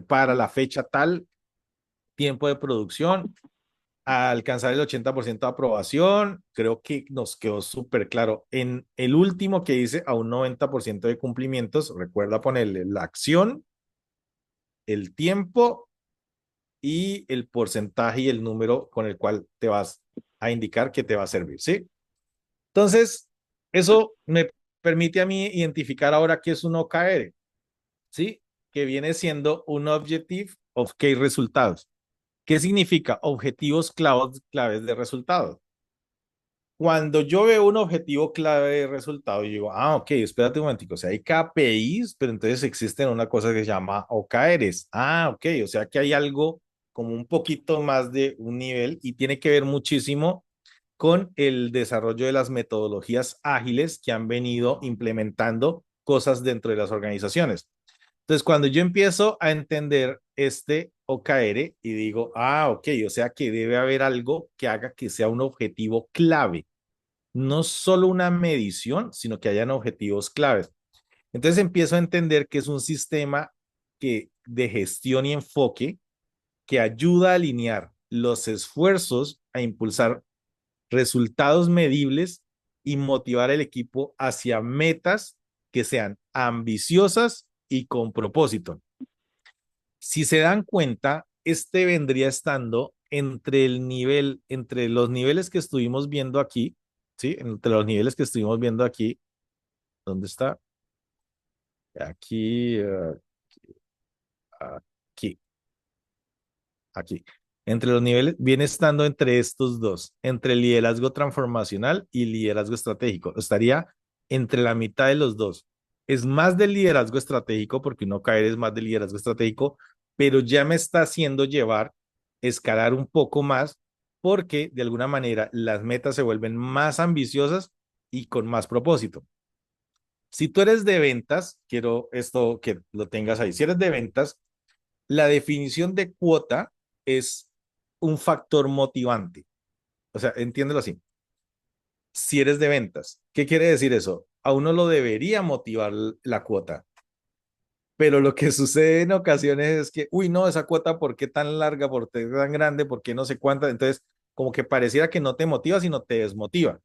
para la fecha tal, tiempo de producción, a alcanzar el 80% de aprobación. Creo que nos quedó súper claro. En el último que dice a un 90% de cumplimientos, recuerda ponerle la acción, el tiempo y el porcentaje y el número con el cual te vas a indicar que te va a servir, ¿sí? Entonces, eso me permite a mí identificar ahora qué es un OKR, ¿sí? Que viene siendo un Objective of Key Resultados. ¿Qué significa? Objetivos claves de resultados. Cuando yo veo un objetivo clave de resultado, yo digo, ok, espérate un momentico, o sea, hay KPIs, pero entonces existen una cosa que se llama OKRs. Ok, o sea que hay algo como un poquito más de un nivel y tiene que ver muchísimo con el desarrollo de las metodologías ágiles que han venido implementando cosas dentro de las organizaciones. Entonces, cuando yo empiezo a entender este OKR y digo, ok, o sea que debe haber algo que haga que sea un objetivo clave, no solo una medición, sino que hayan objetivos claves. Entonces empiezo a entender que es un sistema de gestión y enfoque que ayuda a alinear los esfuerzos a impulsar resultados medibles y motivar al equipo hacia metas que sean ambiciosas y con propósito. Si se dan cuenta, este vendría estando entre los niveles que estuvimos viendo aquí, ¿sí? Entre los niveles que estuvimos viendo aquí, ¿dónde está? Aquí, aquí, aquí. Entre los niveles, viene estando entre estos dos, entre liderazgo transformacional y liderazgo estratégico. Estaría entre la mitad de los dos. Es más del liderazgo estratégico, porque uno caer es más del liderazgo estratégico, pero ya me está haciendo llevar, escalar un poco más, porque de alguna manera las metas se vuelven más ambiciosas y con más propósito. Si tú eres de ventas, quiero esto que lo tengas ahí. Si eres de ventas, la definición de cuota es un factor motivante. O sea, entiéndelo así. Si eres de ventas, ¿qué quiere decir eso? A uno lo debería motivar la cuota, pero lo que sucede en ocasiones es que, uy, no, esa cuota, ¿por qué tan larga? ¿Por qué tan grande? ¿Por qué no sé cuánta? Entonces, como que pareciera que no te motiva, sino te desmotiva.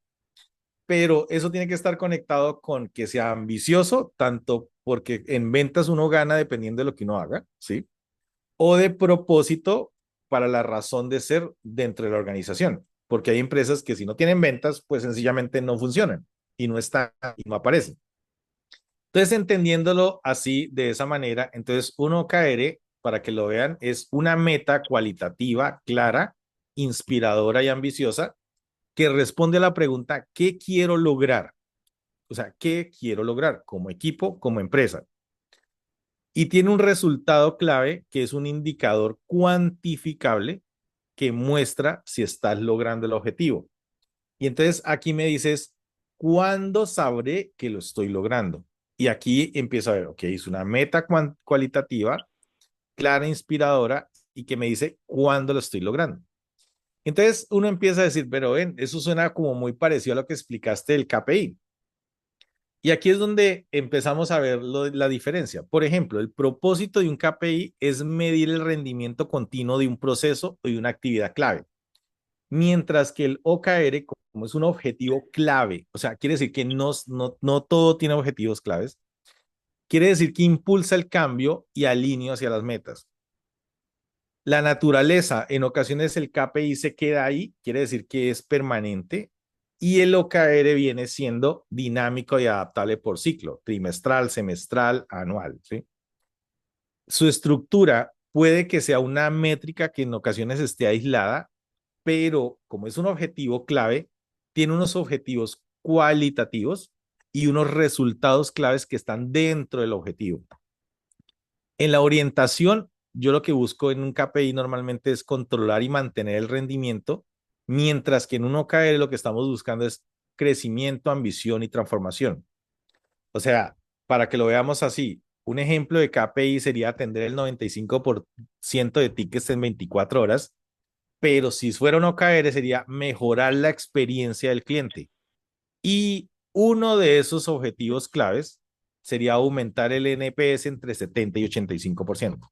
Pero eso tiene que estar conectado con que sea ambicioso, tanto porque en ventas uno gana dependiendo de lo que uno haga, ¿sí? O de propósito para la razón de ser dentro de la organización, porque hay empresas que si no tienen ventas, pues sencillamente no funcionan y no están y no aparecen. Entonces, entendiéndolo así, de esa manera, entonces un OKR, para que lo vean, es una meta cualitativa, clara, inspiradora y ambiciosa que responde a la pregunta, ¿qué quiero lograr? O sea, ¿qué quiero lograr como equipo, como empresa? Y tiene un resultado clave que es un indicador cuantificable que muestra si estás logrando el objetivo. Y entonces aquí me dices, ¿cuándo sabré que lo estoy logrando? Y aquí empiezo a ver, ok, es una meta cualitativa, clara, inspiradora, y que me dice cuándo lo estoy logrando. Entonces uno empieza a decir, pero ven, eso suena como muy parecido a lo que explicaste del KPI. Y aquí es donde empezamos a ver la diferencia. Por ejemplo, el propósito de un KPI es medir el rendimiento continuo de un proceso o de una actividad clave, mientras que el OKR, como es un objetivo clave, o sea, quiere decir que no todo tiene objetivos claves, quiere decir que impulsa el cambio y alinea hacia las metas. La naturaleza, en ocasiones el KPI se queda ahí, quiere decir que es permanente, y el OKR viene siendo dinámico y adaptable por ciclo, trimestral, semestral, anual, ¿sí? Su estructura puede que sea una métrica que en ocasiones esté aislada, pero como es un objetivo clave, tiene unos objetivos cualitativos y unos resultados claves que están dentro del objetivo. En la orientación, yo lo que busco en un KPI normalmente es controlar y mantener el rendimiento, mientras que en un OKR lo que estamos buscando es crecimiento, ambición y transformación. O sea, para que lo veamos así, un ejemplo de KPI sería atender el 95% de tickets en 24 horas, pero si fuera un OKR sería mejorar la experiencia del cliente. Y uno de esos objetivos claves sería aumentar el NPS entre 70 y 85%.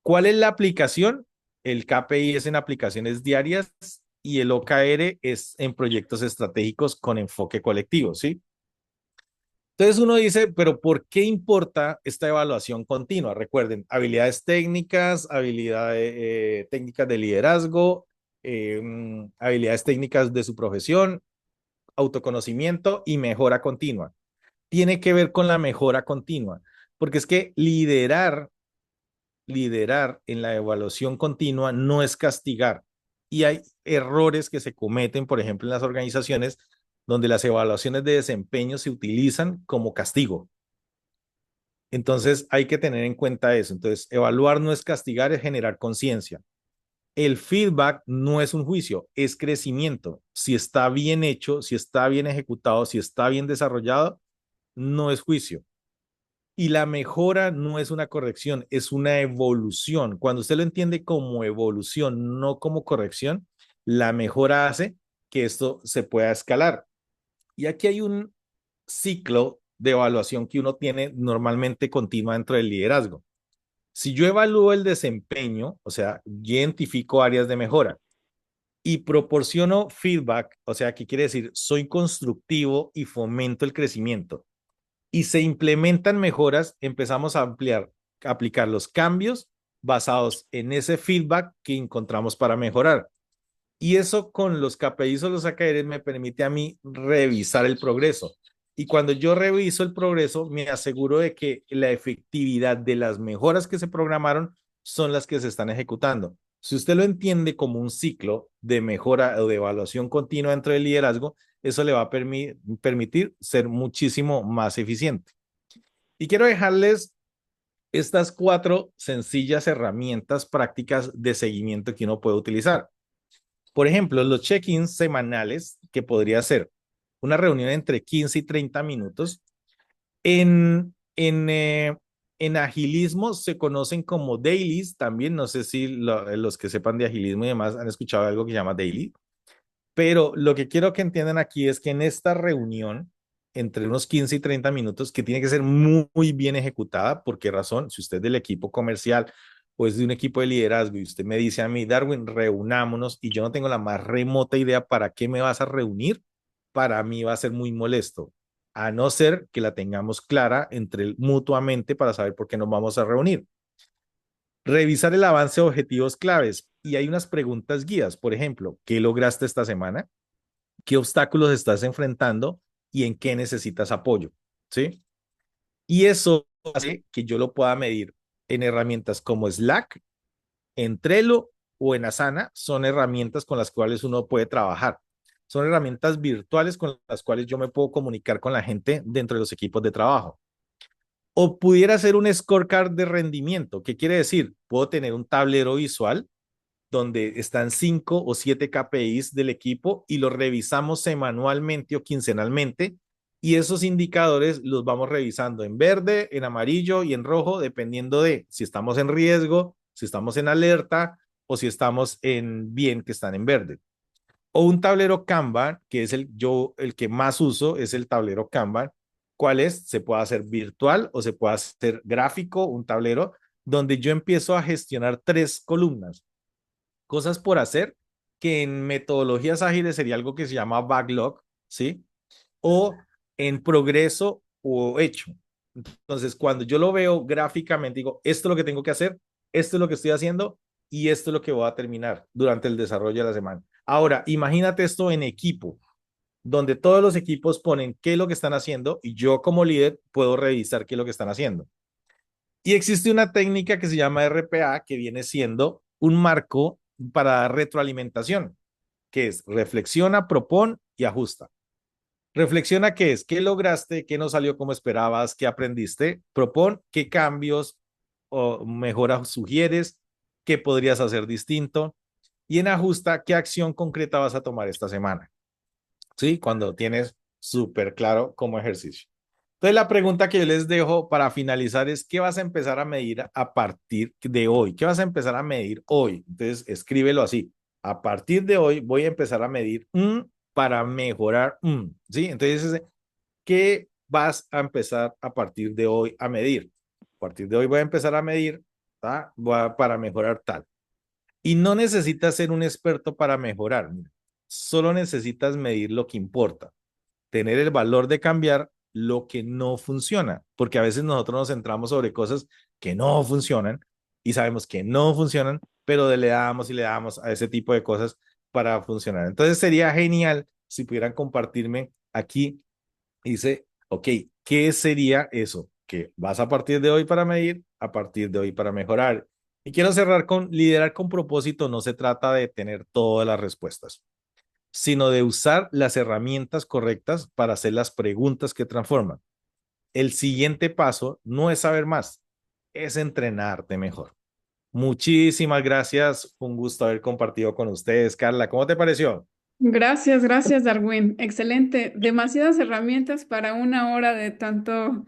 ¿Cuál es la aplicación? El KPI es en aplicaciones diarias y el OKR es en proyectos estratégicos con enfoque colectivo, ¿sí? Entonces uno dice, pero ¿por qué importa esta evaluación continua? Recuerden, habilidades técnicas, habilidades técnicas de liderazgo, habilidades técnicas de su profesión, autoconocimiento y mejora continua. Tiene que ver con la mejora continua, porque es que liderar en la evaluación continua no es castigar. Y hay errores que se cometen, por ejemplo, en las organizaciones donde las evaluaciones de desempeño se utilizan como castigo. Entonces hay que tener en cuenta eso. Entonces, evaluar no es castigar, es generar conciencia. El feedback no es un juicio, es crecimiento. Si está bien hecho, si está bien ejecutado, si está bien desarrollado, no es juicio. Y la mejora no es una corrección, es una evolución. Cuando usted lo entiende como evolución, no como corrección, la mejora hace que esto se pueda escalar. Y aquí hay un ciclo de evaluación que uno tiene normalmente continua dentro del liderazgo. Si yo evalúo el desempeño, o sea, identifico áreas de mejora. y proporciono feedback, o sea, ¿qué quiere decir? Soy constructivo y fomento el crecimiento. Y se implementan mejoras, empezamos a aplicar los cambios basados en ese feedback que encontramos para mejorar. Y eso con los KPIs o los AKRs me permite a mí revisar el progreso. Y cuando yo reviso el progreso, me aseguro de que la efectividad de las mejoras que se programaron son las que se están ejecutando. Si usted lo entiende como un ciclo de mejora o de evaluación continua dentro del liderazgo, eso le va a permitir ser muchísimo más eficiente. Y quiero dejarles estas 4 sencillas herramientas prácticas de seguimiento que uno puede utilizar. Por ejemplo, los check-ins semanales, que podría ser una reunión entre 15 y 30 minutos. En agilismo se conocen como dailies también. No sé si los que sepan de agilismo y demás han escuchado algo que se llama daily. Pero lo que quiero que entiendan aquí es que en esta reunión, entre unos 15 y 30 minutos, que tiene que ser muy, muy bien ejecutada, ¿por qué razón? Si usted es del equipo comercial o es de un equipo de liderazgo y usted me dice a mí, Darwin, reunámonos y yo no tengo la más remota idea para qué me vas a reunir, para mí va a ser muy molesto, a no ser que la tengamos clara mutuamente para saber por qué nos vamos a reunir. Revisar el avance de objetivos claves. Y hay unas preguntas guías, por ejemplo, ¿qué lograste esta semana? ¿Qué obstáculos estás enfrentando? ¿Y en qué necesitas apoyo? ¿Sí? Y eso hace que yo lo pueda medir en herramientas como Slack, en Trello o en Asana. Son herramientas con las cuales uno puede trabajar. Son herramientas virtuales con las cuales yo me puedo comunicar con la gente dentro de los equipos de trabajo. O pudiera ser un scorecard de rendimiento. ¿Qué quiere decir? Puedo tener un tablero visual donde están 5 o 7 KPIs del equipo y los revisamos semanalmente o quincenalmente. Y esos indicadores los vamos revisando en verde, en amarillo y en rojo, dependiendo de si estamos en riesgo, si estamos en alerta o si estamos en bien, que están en verde. O un tablero Kanban, que es el que más uso, es el tablero Kanban. ¿Cuál es? Se puede hacer virtual o se puede hacer gráfico, un tablero donde yo empiezo a gestionar 3 columnas. Cosas por hacer, que en metodologías ágiles sería algo que se llama backlog, ¿sí? O en progreso o hecho. Entonces, cuando yo lo veo gráficamente, digo, esto es lo que tengo que hacer, esto es lo que estoy haciendo y esto es lo que voy a terminar durante el desarrollo de la semana. Ahora, imagínate esto en equipo, donde todos los equipos ponen qué es lo que están haciendo y yo como líder puedo revisar qué es lo que están haciendo. Y existe una técnica que se llama RPA, que viene siendo un marco para retroalimentación, que es reflexiona, propon y ajusta. Reflexiona qué es, qué lograste, qué no salió como esperabas, qué aprendiste. Propon qué cambios o mejoras sugieres, qué podrías hacer distinto. Y en ajusta, qué acción concreta vas a tomar esta semana. ¿Sí? Cuando tienes súper claro como ejercicio. Entonces, la pregunta que yo les dejo para finalizar es, ¿qué vas a empezar a medir a partir de hoy? ¿Qué vas a empezar a medir hoy? Entonces, escríbelo así. A partir de hoy voy a empezar a medir para mejorar. ¿Sí? Entonces, ¿qué vas a empezar a partir de hoy a medir? A partir de hoy voy a empezar a medir para mejorar tal. Y no necesitas ser un experto para mejorar. Mira, solo necesitas medir lo que importa, tener el valor de cambiar lo que no funciona, porque a veces nosotros nos centramos sobre cosas que no funcionan y sabemos que no funcionan, pero le damos y le damos a ese tipo de cosas para funcionar. Entonces sería genial si pudieran compartirme aquí, dice, ok, ¿qué sería eso que vas a partir de hoy para medir, a partir de hoy para mejorar? Y quiero cerrar con liderar con propósito. No se trata de tener todas las respuestas, sino de usar las herramientas correctas para hacer las preguntas que transforman. El siguiente paso no es saber más, es entrenarte mejor. Muchísimas gracias. Fue un gusto haber compartido con ustedes. Carla, ¿cómo te pareció? Gracias, Darwin. Excelente. Demasiadas herramientas para una hora de tanto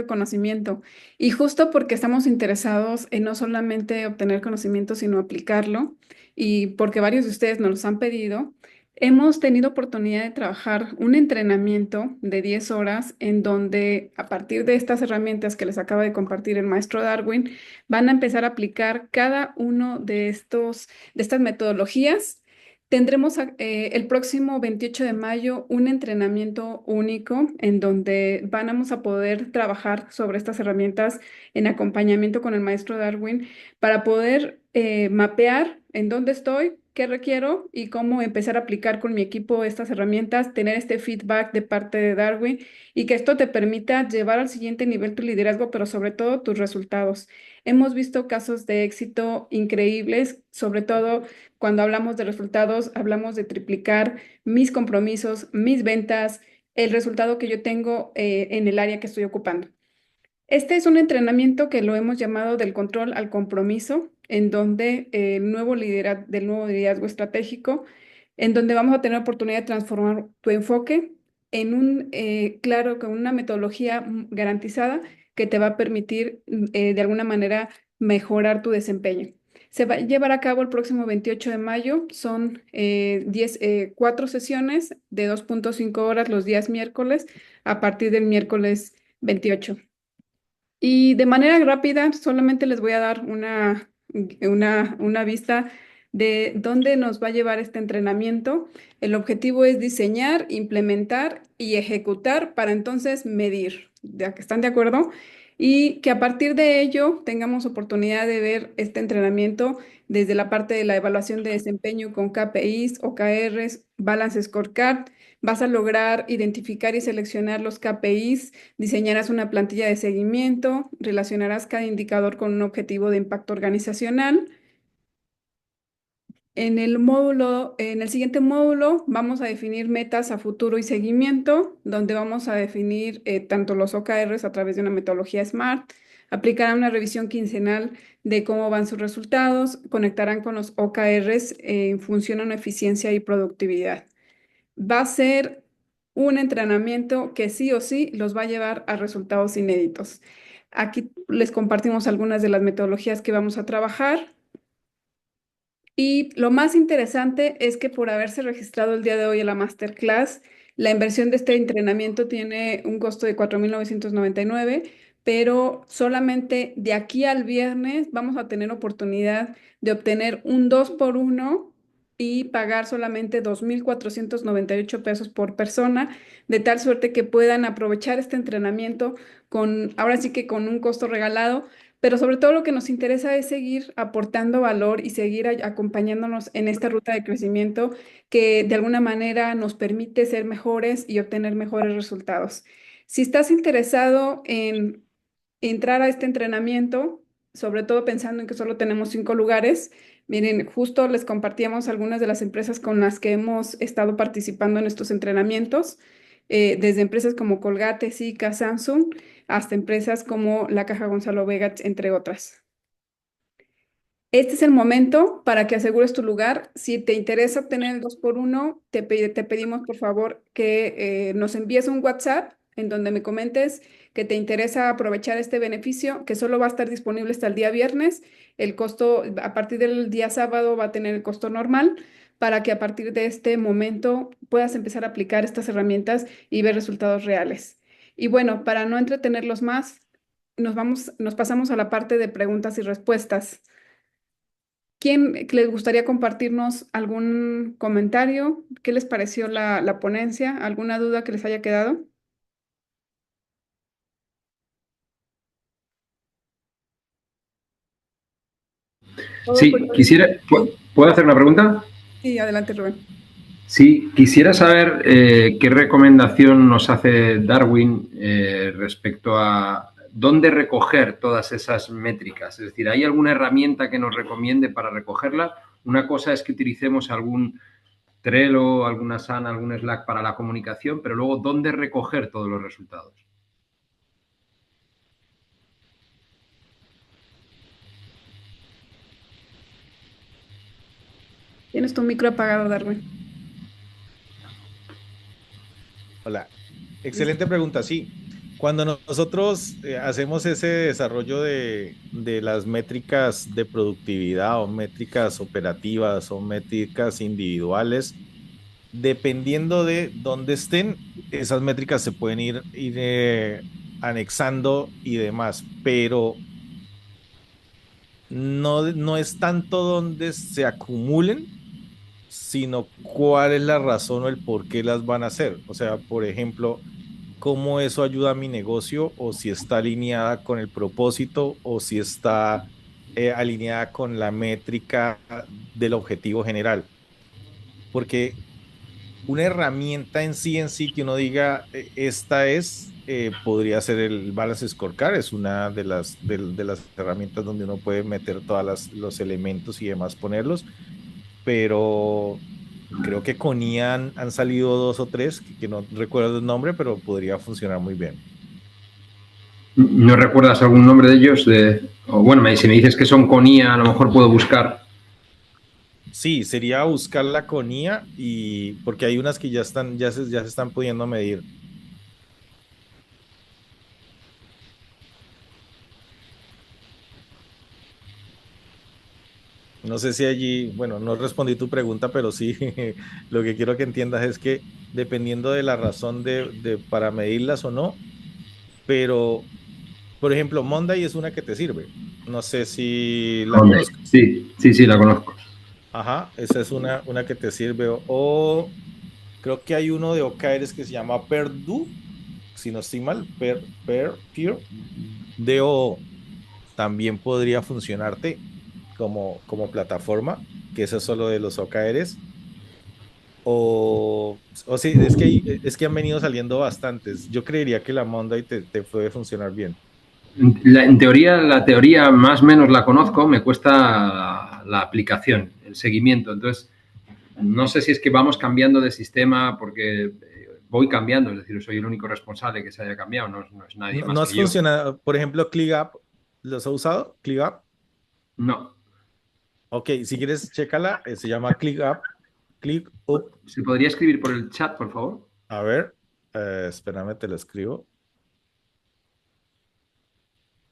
conocimiento. Y justo porque estamos interesados en no solamente obtener conocimiento, sino aplicarlo, y porque varios de ustedes nos los han pedido, hemos tenido oportunidad de trabajar un entrenamiento de 10 horas en donde, a partir de estas herramientas que les acaba de compartir el maestro Darwin, van a empezar a aplicar cada uno de estas metodologías Tendremos el próximo 28 de mayo un entrenamiento único en donde vamos a poder trabajar sobre estas herramientas en acompañamiento con el maestro Darwin para poder mapear en dónde estoy, qué requiero y cómo empezar a aplicar con mi equipo estas herramientas, tener este feedback de parte de Darwin y que esto te permita llevar al siguiente nivel tu liderazgo, pero sobre todo tus resultados. Hemos visto casos de éxito increíbles, sobre todo cuando hablamos de resultados, hablamos de triplicar mis compromisos, mis ventas, el resultado que yo tengo en el área que estoy ocupando. Este es un entrenamiento que lo hemos llamado del control al compromiso, en donde del nuevo liderazgo estratégico, en donde vamos a tener oportunidad de transformar tu enfoque en claro, con una metodología garantizada que te va a permitir de alguna manera mejorar tu desempeño. Se va a llevar a cabo el próximo 28 de mayo. Son 4 sesiones de 2.5 horas los días miércoles a partir del miércoles 28. Y de manera rápida, solamente les voy a dar una vista de dónde nos va a llevar este entrenamiento. El objetivo es diseñar, implementar y ejecutar para entonces medir. ¿Ya que están de acuerdo? Y que a partir de ello tengamos oportunidad de ver este entrenamiento desde la parte de la evaluación de desempeño con KPIs, OKRs, Balance Scorecard. Vas a lograr identificar y seleccionar los KPIs. Diseñarás una plantilla de seguimiento, relacionarás cada indicador con un objetivo de impacto organizacional. En el siguiente módulo vamos a definir metas a futuro y seguimiento, donde vamos a definir tanto los OKRs a través de una metodología SMART, aplicarán una revisión quincenal de cómo van sus resultados, conectarán con los OKRs en función a una eficiencia y productividad. Va a ser un entrenamiento que sí o sí los va a llevar a resultados inéditos. Aquí les compartimos algunas de las metodologías que vamos a trabajar. Y lo más interesante es que por haberse registrado el día de hoy a la masterclass, la inversión de este entrenamiento tiene un costo de 4.999, pero solamente de aquí al viernes vamos a tener oportunidad de obtener un 2 por uno y pagar solamente 2.498 pesos por persona, de tal suerte que puedan aprovechar este entrenamiento ahora sí que con un costo regalado, pero sobre todo lo que nos interesa es seguir aportando valor y seguir acompañándonos en esta ruta de crecimiento que de alguna manera nos permite ser mejores y obtener mejores resultados. Si estás interesado en entrar a este entrenamiento, sobre todo pensando en que solo tenemos 5 lugares, miren, justo les compartíamos algunas de las empresas con las que hemos estado participando en estos entrenamientos, desde empresas como Colgate, Sika, Samsung, hasta empresas como la Caja Gonzalo Vega, entre otras. Este es el momento para que asegures tu lugar. Si te interesa obtener el 2 por uno, te pedimos por favor que nos envíes un WhatsApp en donde me comentes que te interesa aprovechar este beneficio, que solo va a estar disponible hasta el día viernes. El costo a partir del día sábado va a tener el costo normal para que a partir de este momento puedas empezar a aplicar estas herramientas y ver resultados reales. Y bueno, para no entretenerlos más, nos pasamos a la parte de preguntas y respuestas. ¿Quién les gustaría compartirnos algún comentario? ¿Qué les pareció la ponencia? ¿Alguna duda que les haya quedado? Todo Sí, por- quisiera, ¿puedo hacer una pregunta? Sí, adelante, Rubén. Sí, quisiera saber qué recomendación nos hace Darwin respecto a dónde recoger todas esas métricas. Es decir, ¿hay alguna herramienta que nos recomiende para recogerlas? Una cosa es que utilicemos algún Trello, alguna Asana, algún Slack para la comunicación, pero luego, ¿dónde recoger todos los resultados? Tienes tu micro apagado, Darwin. Hola, Listo. excelente pregunta. Sí, cuando nosotros hacemos ese desarrollo de las métricas de productividad o métricas operativas o métricas individuales, dependiendo de dónde estén, esas métricas se pueden ir anexando y demás, pero no es tanto donde se acumulen, sino cuál es la razón o el por qué las van a hacer. O sea, por ejemplo, cómo eso ayuda a mi negocio o si está alineada con el propósito o si está alineada con la métrica del objetivo general. Porque una herramienta en sí que uno diga, esta es, podría ser el Balance Scorecard, es una de las herramientas donde uno puede meter todos los elementos y demás, ponerlos, pero creo que con IA han salido dos o tres, que no recuerdo el nombre, pero podría funcionar muy bien. ¿No recuerdas algún nombre de ellos? O bueno, si me dices que son con IA, a lo mejor puedo buscar. Sí, sería buscarla con IA y porque hay unas que ya se están pudiendo medir. No sé si allí, bueno, no respondí tu pregunta, pero sí, lo que quiero que entiendas es que dependiendo de la razón para medirlas o no, pero, por ejemplo, Monday es una que te sirve. No sé si la conozcas. Sí, sí, sí, la conozco. Ajá, esa es una que te sirve. O creo que hay uno de OKRs que se llama Perdue, si no estoy mal, Peer, DO también podría funcionarte como plataforma, que eso es solo de los OKRs. O sí, es que han venido saliendo bastantes. Yo creería que la Monday te puede funcionar bien. En teoría, la teoría más o menos la conozco, me cuesta la aplicación, el seguimiento. Entonces, no sé si es que vamos cambiando de sistema porque voy cambiando, es decir, soy el único responsable que se haya cambiado, no es nadie ¿No, más no has que yo. funcionado, por ejemplo, ClickUp? ¿Los has usado? ¿ClickUp? No. Ok, si quieres, chécala. Se llama ClickUp. ClickUp. ¿Se podría escribir por el chat, por favor? A ver, espérame, te lo escribo.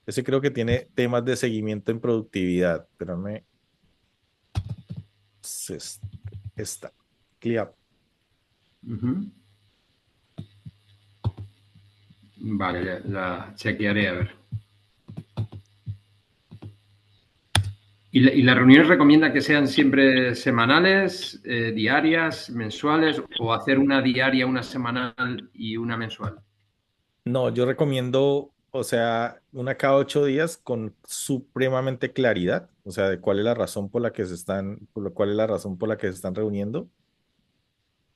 Ese creo que tiene temas de seguimiento en productividad. Espérame. Es- Está. ClickUp. Uh-huh. Vale, la chequearé a ver. ¿Y las reuniones recomienda que sean siempre semanales, diarias, mensuales o hacer una diaria, una semanal y una mensual? No, yo recomiendo, o sea, una cada 8 días con supremamente claridad, o sea, de cuál es la razón por la que cuál es la razón por la que se están reuniendo.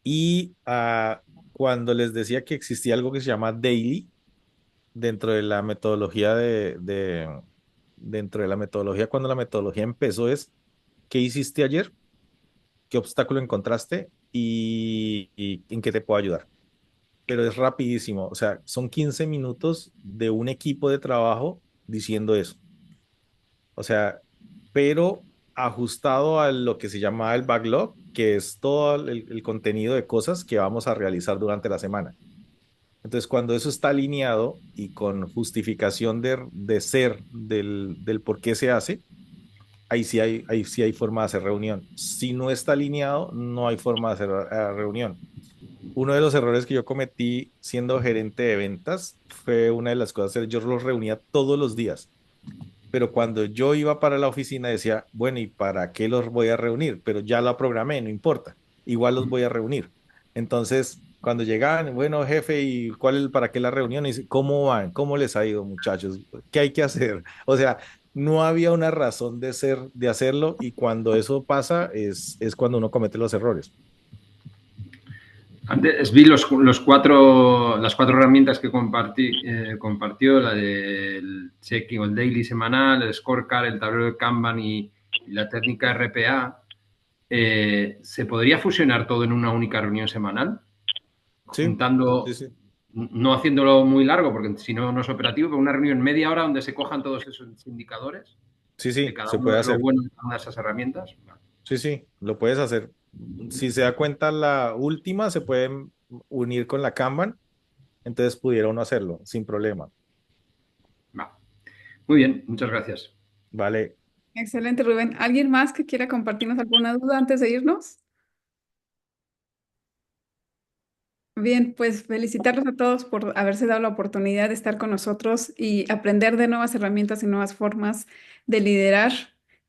Y cuando les decía que existía algo que se llama daily dentro de la metodología dentro de la metodología, cuando la metodología empezó es, ¿qué hiciste ayer? ¿Qué obstáculo encontraste? Y en qué te puedo ayudar. Pero es rapidísimo. O sea, son 15 minutos de un equipo de trabajo diciendo eso. O sea, pero ajustado a lo que se llama el backlog, que es todo el contenido de cosas que vamos a realizar durante la semana. Entonces, cuando eso está alineado y con justificación de ser del por qué se hace, ahí sí hay forma de hacer reunión. Si no está alineado, no hay forma de hacer reunión. Uno de los errores que yo cometí siendo gerente de ventas fue una de las cosas, yo los reunía todos los días, pero cuando yo iba para la oficina decía, bueno, ¿y para qué los voy a reunir? Pero ya lo programé, no importa, igual los voy a reunir. Entonces, cuando llegaban, bueno, jefe, ¿y para qué la reunión? Y dice, ¿cómo van? ¿Cómo les ha ido, muchachos? ¿Qué hay que hacer? O sea, no había una razón de hacerlo y cuando eso pasa es cuando uno comete los errores. Antes vi las cuatro herramientas que compartió, la del checking o el daily semanal, el scorecard, el tablero de Kanban y la técnica RPA. ¿Se podría fusionar todo en una única reunión semanal? Sí, sí, Juntando, sí. no haciéndolo muy largo, porque si no, no es operativo, pero una reunión media hora donde se cojan todos esos indicadores Sí, de sí, cada se uno puede de lo hacer. bueno de cada una de esas herramientas. Sí, sí, lo puedes hacer. Si se da cuenta, la última se puede unir con la Kanban, entonces pudiera uno hacerlo sin problema. Va. Muy bien, muchas gracias. Vale. Excelente, Rubén. ¿Alguien más que quiera compartirnos alguna duda antes de irnos? Bien, pues felicitarlos a todos por haberse dado la oportunidad de estar con nosotros y aprender de nuevas herramientas y nuevas formas de liderar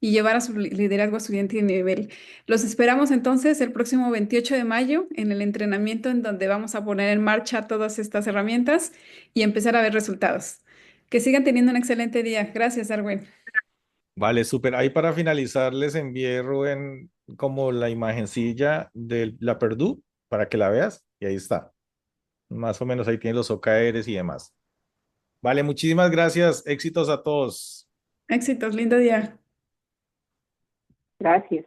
y llevar a su liderazgo a su siguiente nivel. Los esperamos entonces el próximo 28 de mayo en el entrenamiento en donde vamos a poner en marcha todas estas herramientas y empezar a ver resultados. Que sigan teniendo un excelente día. Gracias, Darwin. Vale, súper. Ahí para finalizar les envié, Rubén, como la imagencilla de la Purdue para que la veas y ahí está. Más o menos ahí tienen los OKRs y demás. Vale, muchísimas gracias. Éxitos a todos. Éxitos, lindo día. Gracias.